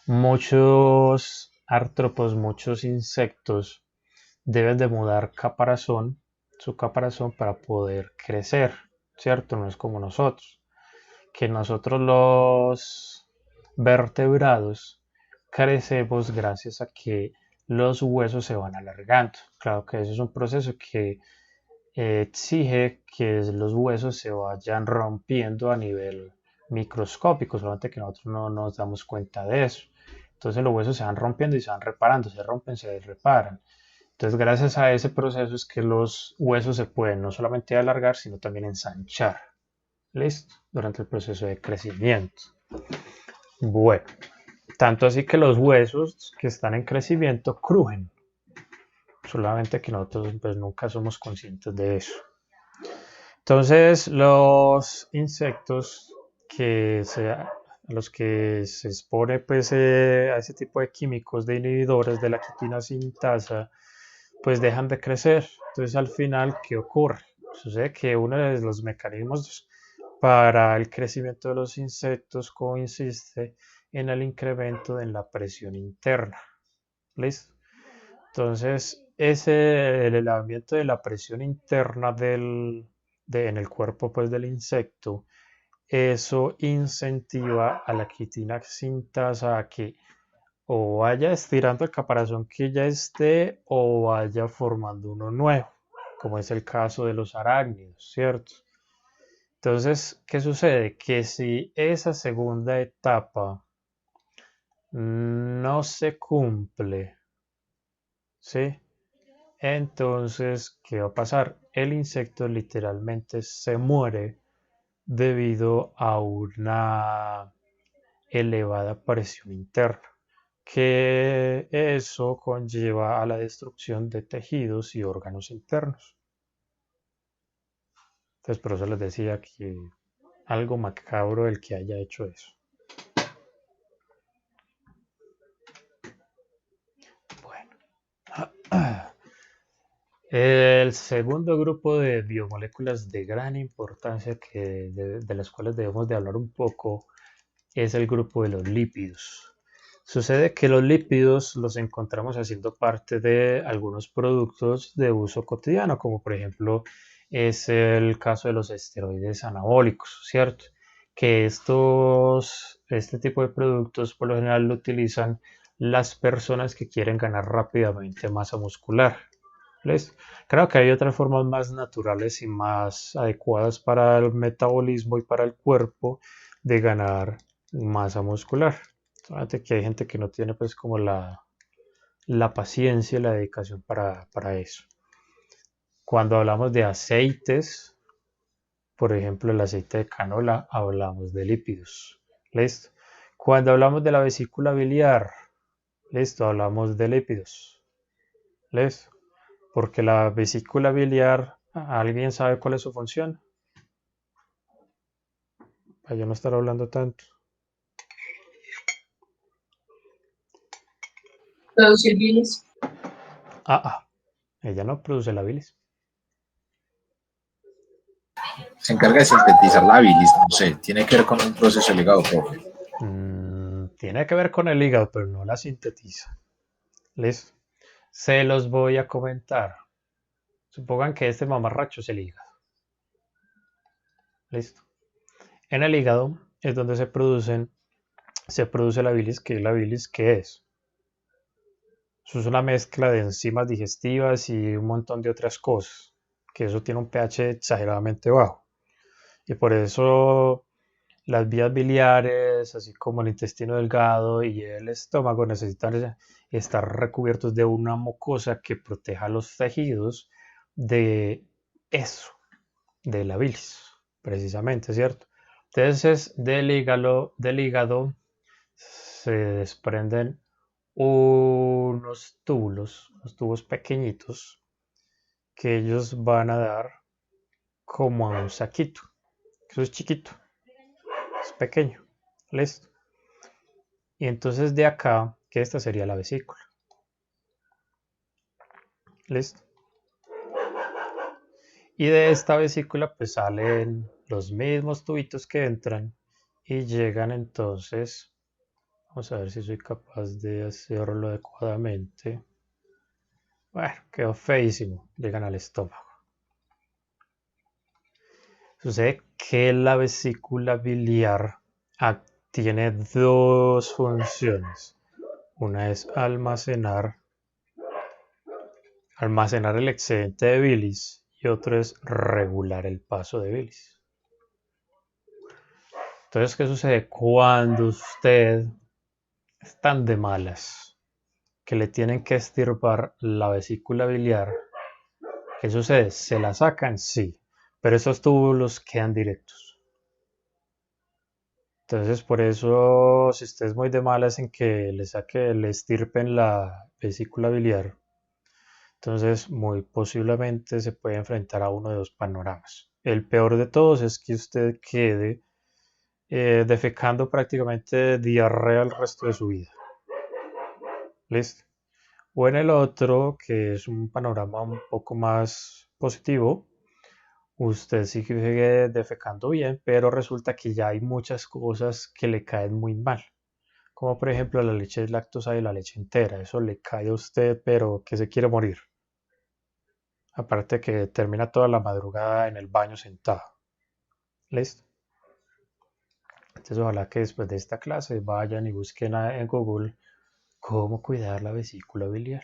Muchos artrópodos, muchos insectos deben de mudar su caparazón para poder crecer, ¿cierto? No es como nosotros, que nosotros los vertebrados crecemos gracias a que los huesos se van alargando. Claro que eso es un proceso que exige que los huesos se vayan rompiendo a nivel microscópico, solamente que nosotros no nos damos cuenta de eso. Entonces los huesos se van rompiendo y se van reparando, se rompen, se reparan. Entonces gracias a ese proceso es que los huesos se pueden no solamente alargar, sino también ensanchar. ¿Listo? Durante el proceso de crecimiento. Bueno, tanto así que los huesos que están en crecimiento crujen. Solamente que nosotros pues nunca somos conscientes de eso. Entonces los insectos a los que se expone pues a ese tipo de químicos de inhibidores de la quitina sintasa pues dejan de crecer. Entonces al final, ¿qué ocurre? Sucede que uno de los mecanismos para el crecimiento de los insectos consiste en el incremento en la presión interna. ¿Listo? Entonces, el elevamiento de la presión interna en el cuerpo pues, del insecto, eso incentiva a la quitina sintasa a que o vaya estirando el caparazón que ya esté o vaya formando uno nuevo, como es el caso de los arácnidos, ¿cierto? Entonces, ¿qué sucede? Que si esa segunda etapa no se cumple, ¿sí? Entonces, ¿qué va a pasar? El insecto literalmente se muere debido a una elevada presión interna, que eso conlleva a la destrucción de tejidos y órganos internos. Entonces, por eso les decía que algo macabro el que haya hecho eso. Bueno. El segundo grupo de biomoléculas de gran importancia de las cuales debemos de hablar un poco es el grupo de los lípidos. Sucede que los lípidos los encontramos haciendo parte de algunos productos de uso cotidiano, como por ejemplo es el caso de los esteroides anabólicos, ¿cierto? Que este tipo de productos por lo general lo utilizan las personas que quieren ganar rápidamente masa muscular. ¿Listo? Creo que hay otras formas más naturales y más adecuadas para el metabolismo y para el cuerpo de ganar masa muscular. Solamente que hay gente que no tiene pues como la paciencia y la dedicación para eso. Cuando hablamos de aceites, por ejemplo el aceite de canola, hablamos de lípidos. ¿Listo? Cuando hablamos de la vesícula biliar, listo, hablamos de lípidos. ¿Listo? Porque la vesícula biliar, ¿alguien sabe cuál es su función? Para yo no estar hablando tanto. Producir bilis. Ella no produce la bilis. Se encarga de sintetizar la bilis, no sé, tiene que ver con un proceso del hígado, profe. Tiene que ver con el hígado, pero no la sintetiza. ¿Listo? Se los voy a comentar. Supongan que este mamarracho es el hígado. ¿Listo? En el hígado es donde se produce la bilis, que la bilis, ¿qué es? Eso es una mezcla de enzimas digestivas y un montón de otras cosas, que eso tiene un pH exageradamente bajo. Y por eso las vías biliares, así como el intestino delgado y el estómago, necesitan estar recubiertos de una mucosa que proteja los tejidos de eso, de la bilis, precisamente, ¿cierto? Entonces, del hígado se desprenden unos tubos pequeñitos que ellos van a dar como a un saquito. Eso es chiquito, es pequeño, listo. Y entonces de acá, que esta sería la vesícula. Listo. Y de esta vesícula pues salen los mismos tubitos que entran y llegan entonces, vamos a ver si soy capaz de hacerlo adecuadamente. Bueno, quedó feísimo, llegan al estómago. Sucede que la vesícula biliar tiene dos funciones. Una es almacenar el excedente de bilis y otro es regular el paso de bilis. Entonces, ¿qué sucede? Cuando usted es tan de malas que le tienen que extirpar la vesícula biliar, ¿qué sucede? ¿Se la sacan? Sí, pero esos túbulos quedan directos. Entonces, por eso, si usted es muy de malas en que le estirpen la vesícula biliar, entonces muy posiblemente se puede enfrentar a uno de dos panoramas. El peor de todos es que usted quede defecando prácticamente diarrea el resto de su vida. ¿Listo? O en el otro, que es un panorama un poco más positivo, usted sigue defecando bien, pero resulta que ya hay muchas cosas que le caen muy mal. Como por ejemplo la leche de lactosa y la leche entera. Eso le cae a usted, pero que se quiere morir. Aparte que termina toda la madrugada en el baño sentado. ¿Listo? Entonces ojalá que después de esta clase vayan y busquen en Google cómo cuidar la vesícula biliar.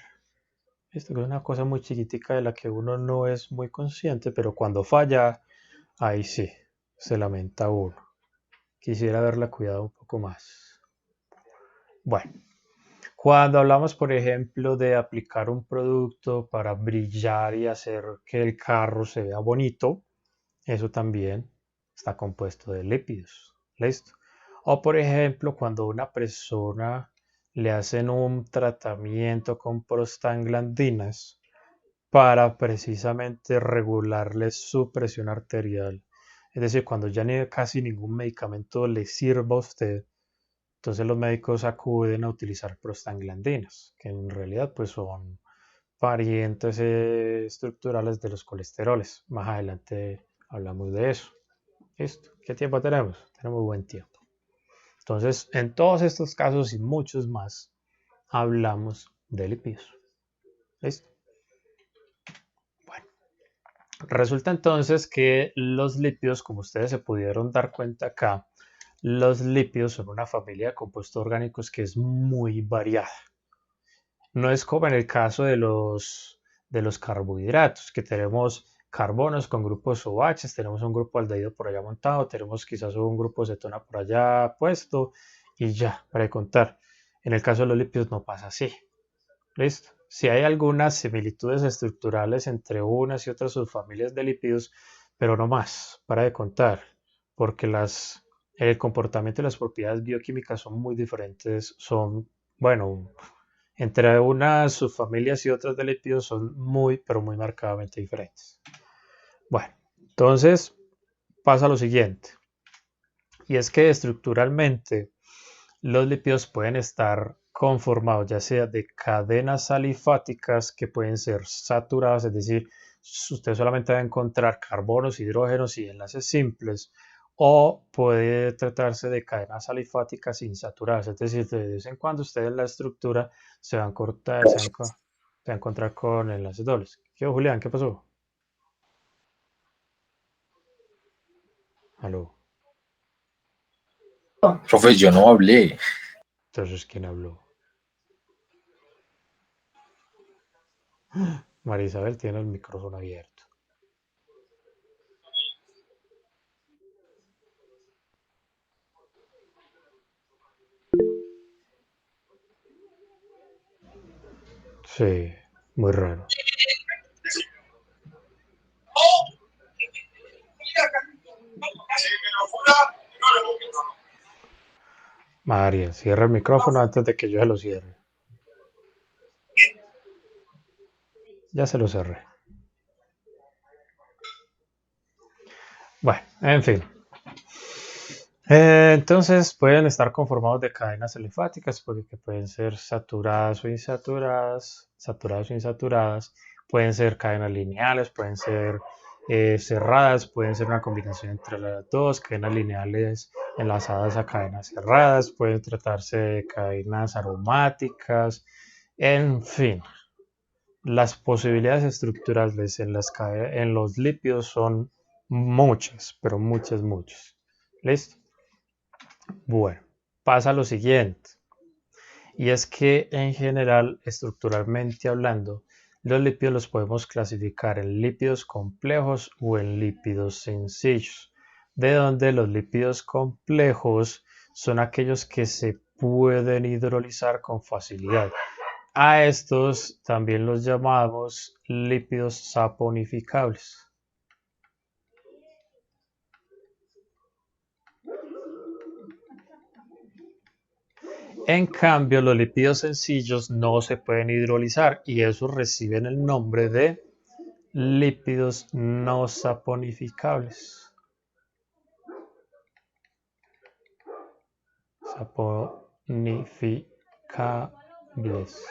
Esto es una cosa muy chiquitica de la que uno no es muy consciente, pero cuando falla, ahí sí. se lamenta uno. Quisiera haberla cuidado un poco más. Bueno, cuando hablamos, por ejemplo, de aplicar un producto para brillar y hacer que el carro se vea bonito, eso también está compuesto de lípidos. ¿Listo? O por ejemplo, cuando a una persona le hacen un tratamiento con prostaglandinas para precisamente regularle su presión arterial. Es decir, cuando ya casi ningún medicamento le sirva a usted, entonces los médicos acuden a utilizar prostaglandinas, que en realidad pues son parientes estructurales de los colesteroles. Más adelante hablamos de eso. ¿Listo? ¿Qué tiempo tenemos? Tenemos buen tiempo. Entonces, en todos estos casos y muchos más, hablamos de lípidos. ¿Listo? Bueno, resulta entonces que los lípidos, como ustedes se pudieron dar cuenta acá, los lípidos son una familia de compuestos orgánicos que es muy variada. No es como en el caso de los carbohidratos, que tenemos carbonos con grupos OH, tenemos un grupo aldehído por allá montado, tenemos quizás un grupo cetona por allá puesto y ya, para de contar. En el caso de los lípidos no pasa así. ¿Listo? Si hay algunas similitudes estructurales entre unas y otras subfamilias de lípidos, pero no más, para de contar, porque el comportamiento y las propiedades bioquímicas son muy diferentes, bueno, entre unas subfamilias y otras de lípidos son muy, pero muy marcadamente diferentes. Bueno, entonces pasa lo siguiente, y es que estructuralmente los lípidos pueden estar conformados ya sea de cadenas alifáticas que pueden ser saturadas, es decir, usted solamente va a encontrar carbonos, hidrógenos y enlaces simples, o puede tratarse de cadenas alifáticas insaturadas, es decir, de vez en cuando usted en la estructura se va a encontrar con enlaces dobles. ¿Qué, Julián? ¿Qué pasó? Aló. Profe, yo no hablé. Entonces, ¿quién habló? María Isabel tiene el micrófono abierto. Sí, muy raro. María, cierra el micrófono antes de que yo se lo cierre. Ya se lo cerré. Bueno, en fin. Entonces pueden estar conformados de cadenas alifáticas porque pueden ser saturadas o insaturadas, pueden ser cadenas lineales, pueden ser cerradas, pueden ser una combinación entre las dos, cadenas lineales enlazadas a cadenas cerradas, pueden tratarse de cadenas aromáticas, en fin. Las posibilidades estructurales en los lípidos son muchas, pero muchas. ¿Listo? Bueno, pasa lo siguiente. Y es que en general, estructuralmente hablando, los lípidos los podemos clasificar en lípidos complejos o en lípidos sencillos, de donde los lípidos complejos son aquellos que se pueden hidrolizar con facilidad. A estos también los llamamos lípidos saponificables. En cambio, los lípidos sencillos no se pueden hidrolizar y esos reciben el nombre de lípidos no saponificables. Saponificables.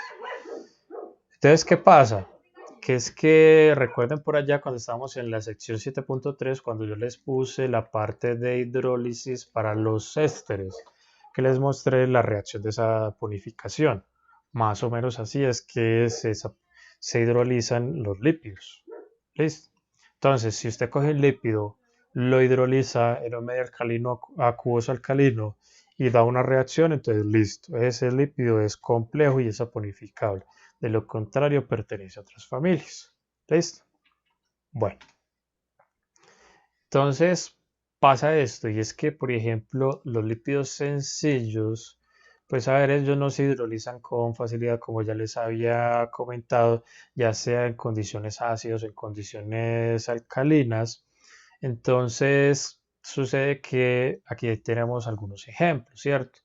Entonces, ¿qué pasa? Que es que recuerden por allá cuando estábamos en la sección 7.3, cuando yo les puse la parte de hidrólisis para los ésteres, que les mostré la reacción de saponificación. Más o menos así es que se hidrolizan los lípidos. ¿Listo? Entonces, si usted coge el lípido, lo hidroliza en un medio alcalino acuoso alcalino y da una reacción, entonces listo, ese lípido es complejo y es saponificable. De lo contrario, pertenece a otras familias. ¿Listo? Bueno. Entonces, pasa esto, y es que, por ejemplo, los lípidos sencillos, pues a ver, ellos no se hidrolizan con facilidad, como ya les había comentado, ya sea en condiciones ácidas o en condiciones alcalinas. Entonces, sucede que aquí tenemos algunos ejemplos, ¿cierto?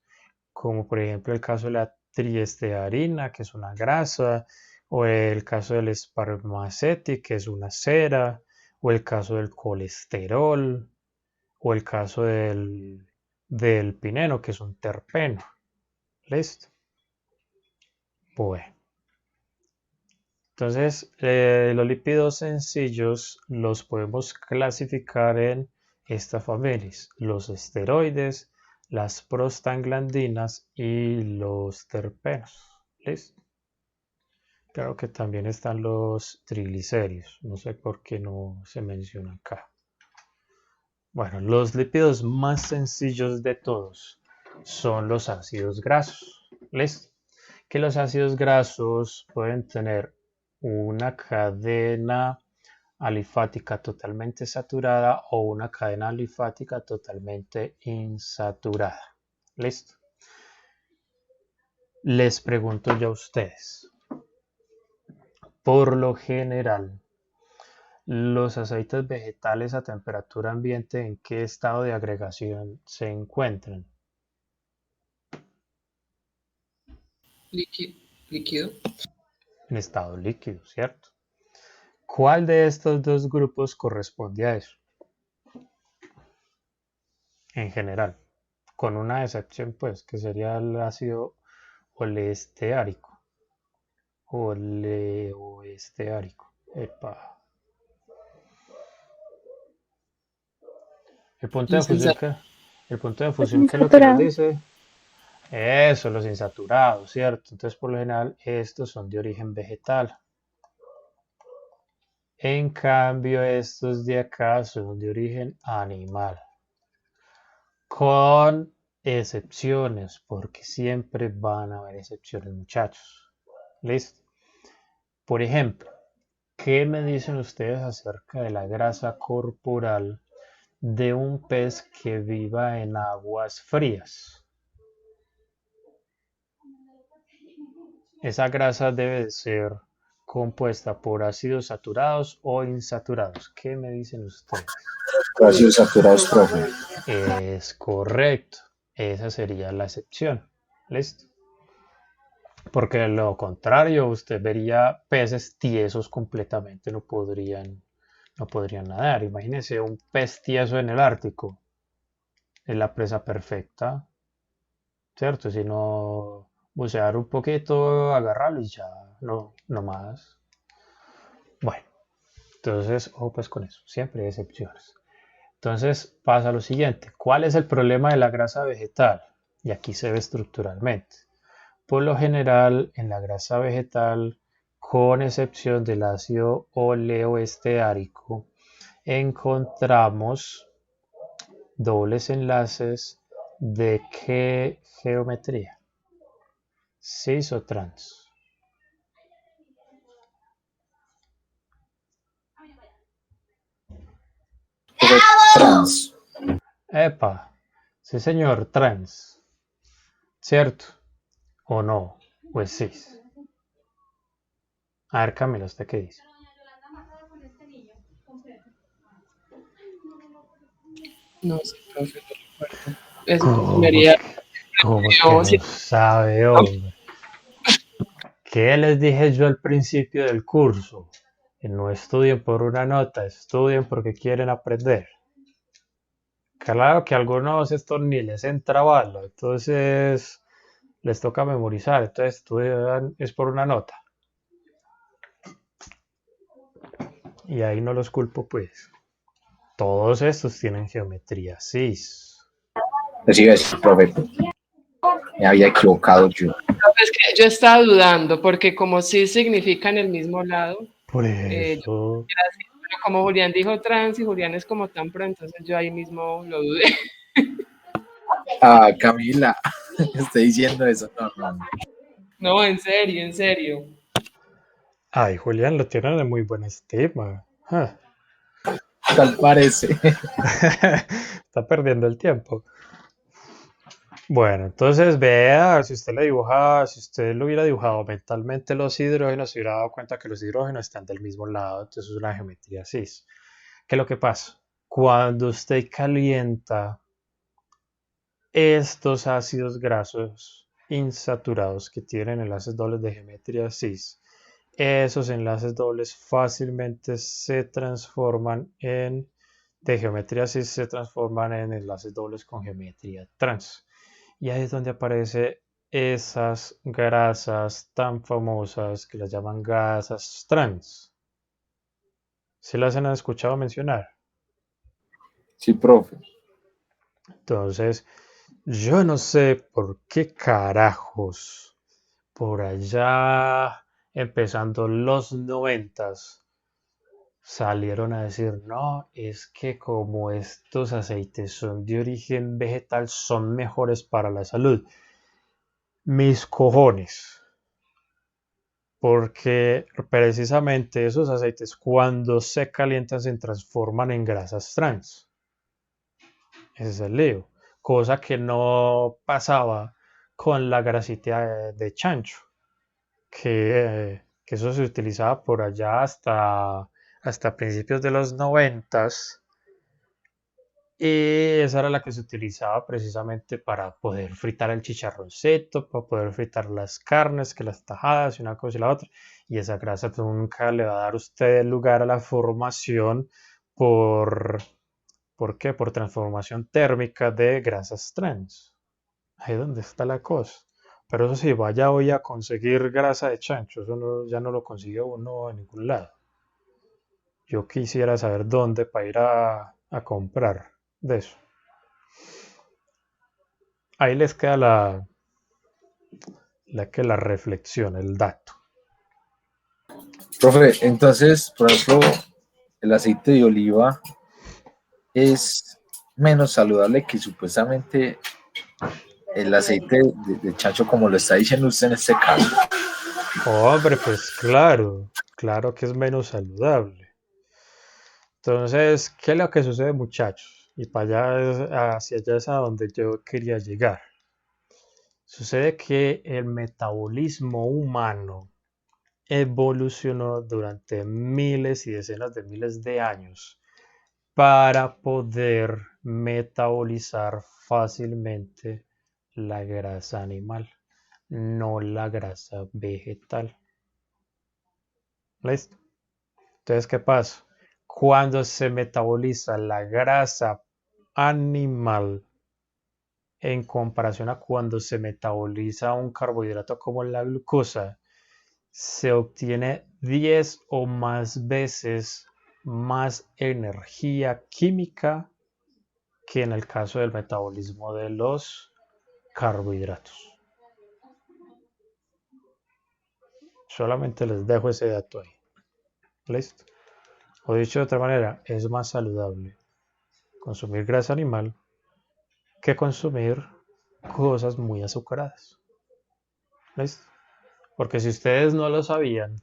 Como por ejemplo el caso de la triestearina, que es una grasa, o el caso del spermaceti, que es una cera, o el caso del colesterol, o el caso del pineno, que es un terpeno. ¿Listo? Bueno. Entonces, los lípidos sencillos los podemos clasificar en estas familias: los esteroides, las prostaglandinas y los terpenos. ¿Listo? Claro que también están los triglicéridos. No sé por qué no se menciona acá. Bueno, los lípidos más sencillos de todos son los ácidos grasos. ¿Listo? Que los ácidos grasos pueden tener una cadena alifática totalmente saturada o una cadena alifática totalmente insaturada. ¿Listo? Les pregunto yo a ustedes. Por lo general, los aceites vegetales a temperatura ambiente, ¿en qué estado de agregación se encuentran? Líquido. En estado líquido, ¿cierto? ¿Cuál de estos dos grupos corresponde a eso? En general, con una excepción, pues, que sería el ácido oleesteárico. Oleoesteárico. Epa. El punto de fusión, ¿qué es lo que nos dice? Eso, los insaturados, ¿cierto? Entonces, por lo general, estos son de origen vegetal. En cambio, estos de acá son de origen animal. Con excepciones, porque siempre van a haber excepciones, muchachos. ¿Listo? Por ejemplo, ¿qué me dicen ustedes acerca de la grasa corporal de un pez que viva en aguas frías? Esa grasa debe de ser compuesta por ácidos saturados o insaturados. ¿Qué me dicen ustedes? Ácidos saturados, profe. Es correcto. Esa sería la excepción. ¿Listo? Porque de lo contrario, usted vería peces tiesos completamente, no podrían nadar. Imagínense un pez tieso en el Ártico. Es la presa perfecta, ¿cierto? Si no, bucear un poquito, agarrarlo y ya, no más. Bueno, entonces, ojo pues con eso, siempre hay excepciones. Entonces pasa lo siguiente: ¿cuál es el problema de la grasa vegetal? Y aquí se ve estructuralmente. Por lo general, en la grasa vegetal, con excepción del ácido oleoesteárico, encontramos dobles enlaces ¿de qué geometría? ¿Cis o trans? Trans. Epa, sí señor, trans. ¿Cierto? ¿O no? Pues cis. A ver, Camila, ¿usted qué dice? No sé, profe, no recuerdo. Eso sería. ¿Cómo que no sabe, hombre? ¿Qué les dije yo al principio del curso? Que no estudien por una nota, estudien porque quieren aprender. Claro que a algunos esto ni les entra bala, entonces les toca memorizar, entonces estudian es por una nota. Y ahí no los culpo, pues. Todos estos tienen geometría cis. Así es, profe. Me había equivocado yo. Es que yo estaba dudando, porque como sí significan el mismo lado. Por eso. Pero como Julián dijo trans y Julián es como tan pro, entonces yo ahí mismo lo dudé. Ah, Camila, estoy diciendo eso. No. No, en serio, en serio. Ay, Julián, lo tienen de muy buena estima. Tal parece. Está perdiendo el tiempo. Bueno, entonces vea, si usted le dibuja, si usted lo hubiera dibujado mentalmente los hidrógenos, se hubiera dado cuenta que los hidrógenos están del mismo lado, entonces es una geometría cis. ¿Qué es lo que pasa? Cuando usted calienta estos ácidos grasos insaturados que tienen enlaces dobles de geometría cis, esos enlaces dobles fácilmente se transforman de geometría cis se transforman en enlaces dobles con geometría trans. Y ahí es donde aparecen esas grasas tan famosas que las llaman grasas trans. ¿Sí las han escuchado mencionar? Sí, profe. Entonces, yo no sé por qué carajos por allá empezando los 90s salieron a decir, no, es que como estos aceites son de origen vegetal, son mejores para la salud. Mis cojones. Porque precisamente esos aceites cuando se calientan se transforman en grasas trans. Ese es el lío. Cosa que no pasaba con la grasita de chancho. Que eso se utilizaba por allá hasta principios de los 90s. Y esa era la que se utilizaba precisamente para poder fritar el chicharroncito, para poder fritar las carnes, que las tajadas y una cosa y la otra. Y esa grasa nunca le va a dar a usted lugar a la formación ¿por qué? Por transformación térmica de grasas trans. Ahí es donde está la cosa. Pero eso sí, vaya hoy a conseguir grasa de chancho, ya no lo consigue uno en ningún lado. Yo quisiera saber dónde para ir a comprar de eso. Ahí les queda la reflexión, el dato. Profe, entonces, por ejemplo, el aceite de oliva es menos saludable que supuestamente el aceite de chancho, como lo está diciendo usted en este caso. Hombre, pues claro que es menos saludable. Entonces, ¿qué es lo que sucede, muchachos? Y para allá, hacia allá es a donde yo quería llegar. Sucede que el metabolismo humano evolucionó durante miles y decenas de miles de años para poder metabolizar fácilmente la grasa animal, no la grasa vegetal. ¿Listo? Entonces, ¿qué pasa? Cuando se metaboliza la grasa animal en comparación a cuando se metaboliza un carbohidrato como la glucosa, se obtiene 10 o más veces más energía química que en el caso del metabolismo de los carbohidratos. Solamente les dejo ese dato ahí. ¿Listo? O dicho de otra manera, es más saludable consumir grasa animal que consumir cosas muy azucaradas. ¿Listo? Porque si ustedes no lo sabían,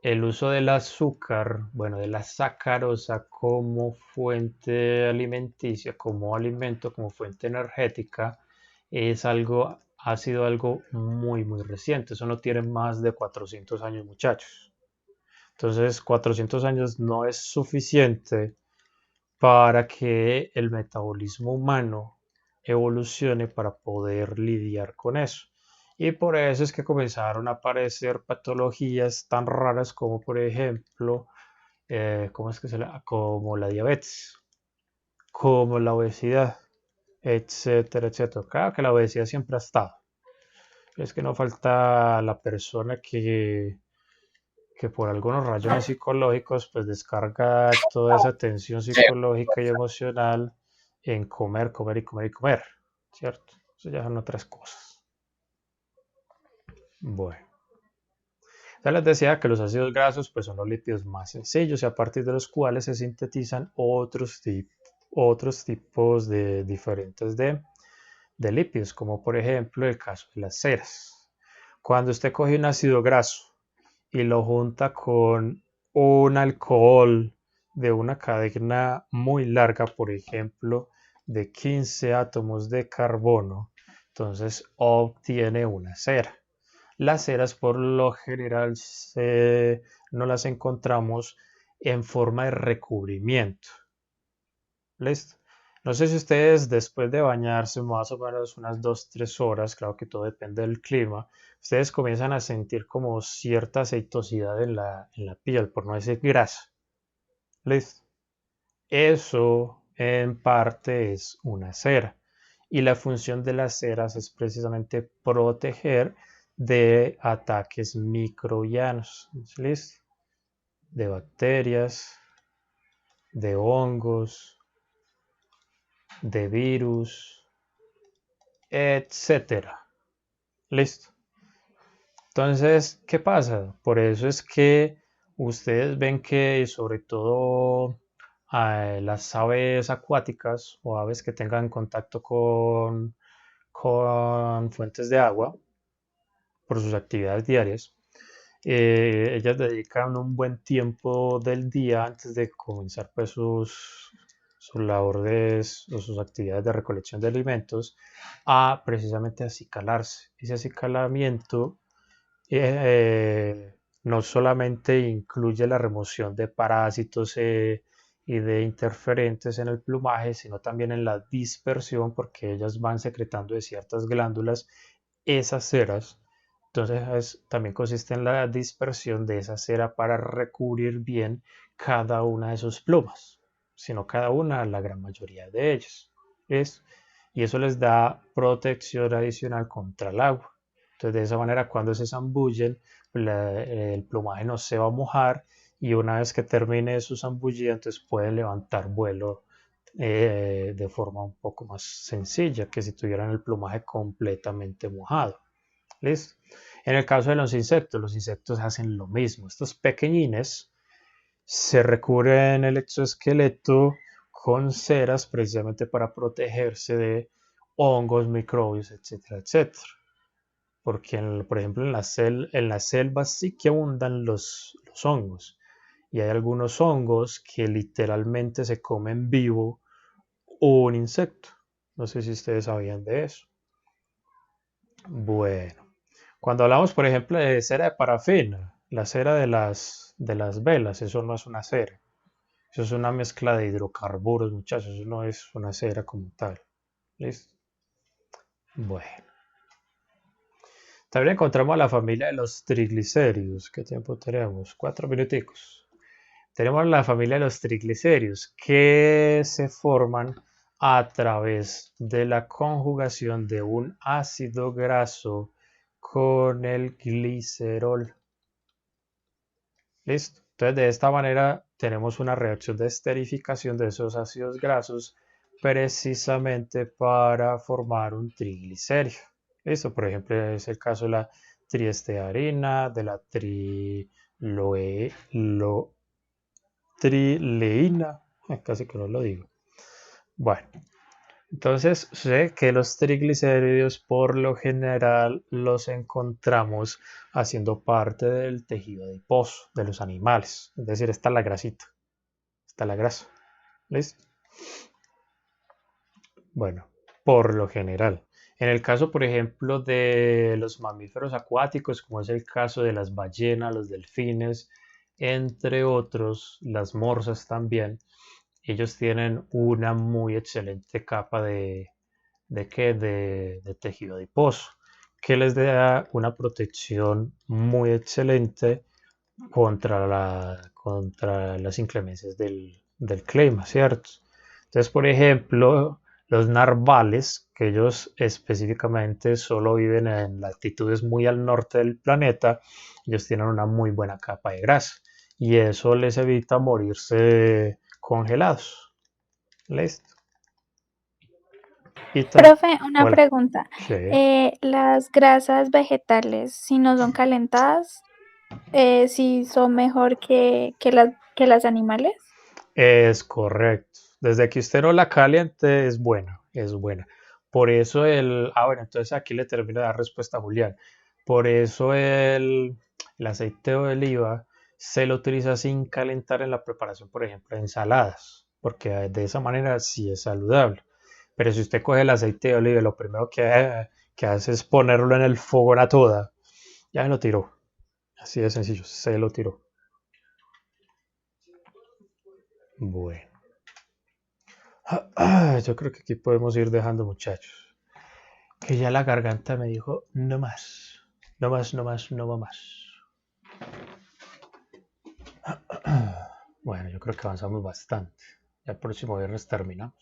el uso del azúcar, bueno, de la sacarosa como fuente alimenticia, como alimento, como fuente energética, ha sido algo muy reciente. Eso no tiene más de 400 años, muchachos. Entonces, 400 años no es suficiente para que el metabolismo humano evolucione para poder lidiar con eso. Y por eso es que comenzaron a aparecer patologías tan raras como, por ejemplo, como la diabetes, como la obesidad, etcétera, etcétera. Claro que la obesidad siempre ha estado. Es que no falta la persona que por algunos rayones psicológicos pues descarga toda esa tensión psicológica y emocional en comer, comer y comer y comer, ¿cierto? Eso ya son otras cosas. Bueno, ya les decía que los ácidos grasos pues son los lípidos más sencillos y a partir de los cuales se sintetizan otros tipos de diferentes de lípidos, como por ejemplo el caso de las ceras. Cuando usted coge un ácido graso y lo junta con un alcohol de una cadena muy larga, por ejemplo, de 15 átomos de carbono, entonces obtiene una cera. Las ceras por lo general no las encontramos en forma de recubrimiento. ¿Listo? No sé si ustedes después de bañarse más o menos unas 2, 3 horas, claro que todo depende del clima, ustedes comienzan a sentir como cierta aceitosidad en la piel, por no decir grasa. ¿Listo? Eso en parte es una cera. Y la función de las ceras es precisamente proteger de ataques microbianos. ¿Listo? De bacterias, de hongos, de virus, etcétera. ¿Listo? Entonces, ¿qué pasa? Por eso es que ustedes ven que sobre todo las aves acuáticas o aves que tengan contacto con fuentes de agua por sus actividades diarias, ellas dedican un buen tiempo del día antes de comenzar pues sus labores o sus actividades de recolección de alimentos a precisamente acicalarse. Ese acicalamiento no solamente incluye la remoción de parásitos y de interferentes en el plumaje, sino también en la dispersión, porque ellas van secretando de ciertas glándulas esas ceras. Entonces también consiste en la dispersión de esa cera para recubrir bien cada una de sus plumas, sino cada una, la gran mayoría de ellas. ¿Ves? Y eso les da protección adicional contra el agua. Entonces, de esa manera, cuando se zambullen, el plumaje no se va a mojar y una vez que termine su zambullida, entonces pueden levantar vuelo de forma un poco más sencilla que si tuvieran el plumaje completamente mojado. ¿Listo? En el caso de los insectos hacen lo mismo. Estos pequeñines se recubren el exoesqueleto con ceras precisamente para protegerse de hongos, microbios, etcétera, etcétera. Porque, por ejemplo, en las selvas sí que abundan los hongos. Y hay algunos hongos que literalmente se comen vivo un insecto. No sé si ustedes sabían de eso. Bueno, cuando hablamos, por ejemplo, de cera de parafina, la cera de las velas, eso no es una cera. Eso es una mezcla de hidrocarburos, muchachos. Eso no es una cera como tal. ¿Listo? Bueno. También encontramos a la familia de los triglicéridos. ¿Qué tiempo tenemos? 4 minuticos. Tenemos la familia de los triglicéridos que se forman a través de la conjugación de un ácido graso con el glicerol. ¿Listo? Entonces, de esta manera tenemos una reacción de esterificación de esos ácidos grasos precisamente para formar un triglicérido. ¿Listo? Por ejemplo, es el caso de la triestearina, de la trileína, casi que no lo digo. Bueno, entonces sé que los triglicéridos por lo general los encontramos haciendo parte del tejido adiposo de los animales, es decir, está la grasita, está la grasa. ¿Listo? Bueno, por lo general. En el caso, por ejemplo, de los mamíferos acuáticos, como es el caso de las ballenas, los delfines, entre otros, las morsas también, ellos tienen una muy excelente capa de tejido adiposo, que les da una protección muy excelente contra las inclemencias del clima, ¿cierto? Entonces, por ejemplo, los narvales, que ellos específicamente solo viven en latitudes muy al norte del planeta, ellos tienen una muy buena capa de grasa y eso les evita morirse congelados. ¿Listo? Profe, una Hola. pregunta. Sí. Las grasas vegetales, si no son calentadas, si son mejor que las animales. Es correcto. Desde que usted no la caliente es buena, es buena. Por eso bueno, entonces aquí le termino de dar respuesta a Julián. Por eso el aceite de oliva se lo utiliza sin calentar en la preparación, por ejemplo, de ensaladas, porque de esa manera sí es saludable. Pero si usted coge el aceite de oliva y lo primero que hace es ponerlo en el fogón a toda, ya lo tiró. Así de sencillo, se lo tiró. Bueno. Yo creo que aquí podemos ir dejando, muchachos. Que ya la garganta me dijo, no más. No más, no más, no va más. Bueno, yo creo que avanzamos bastante. Ya el próximo viernes terminamos.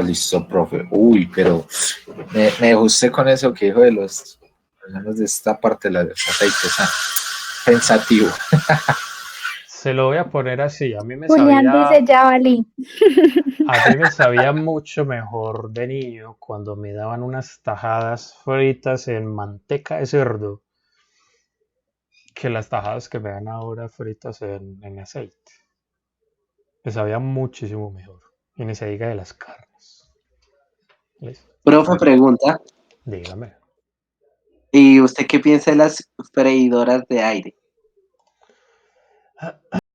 Listo, profe. Uy, pero me dejó usted con eso que dijo de los de esta parte de la aceite, pensativo. Se lo voy a poner así. A mí me Julián sabía, dice ya valí. a mí me sabía mucho mejor de niño cuando me daban unas tajadas fritas en manteca de cerdo que las tajadas que me dan ahora fritas en aceite. Me sabía muchísimo mejor. Y ni se diga de las carnes. ¿Listo? Profe, pregunta. Dígame. ¿Y usted qué piensa de las freidoras de aire?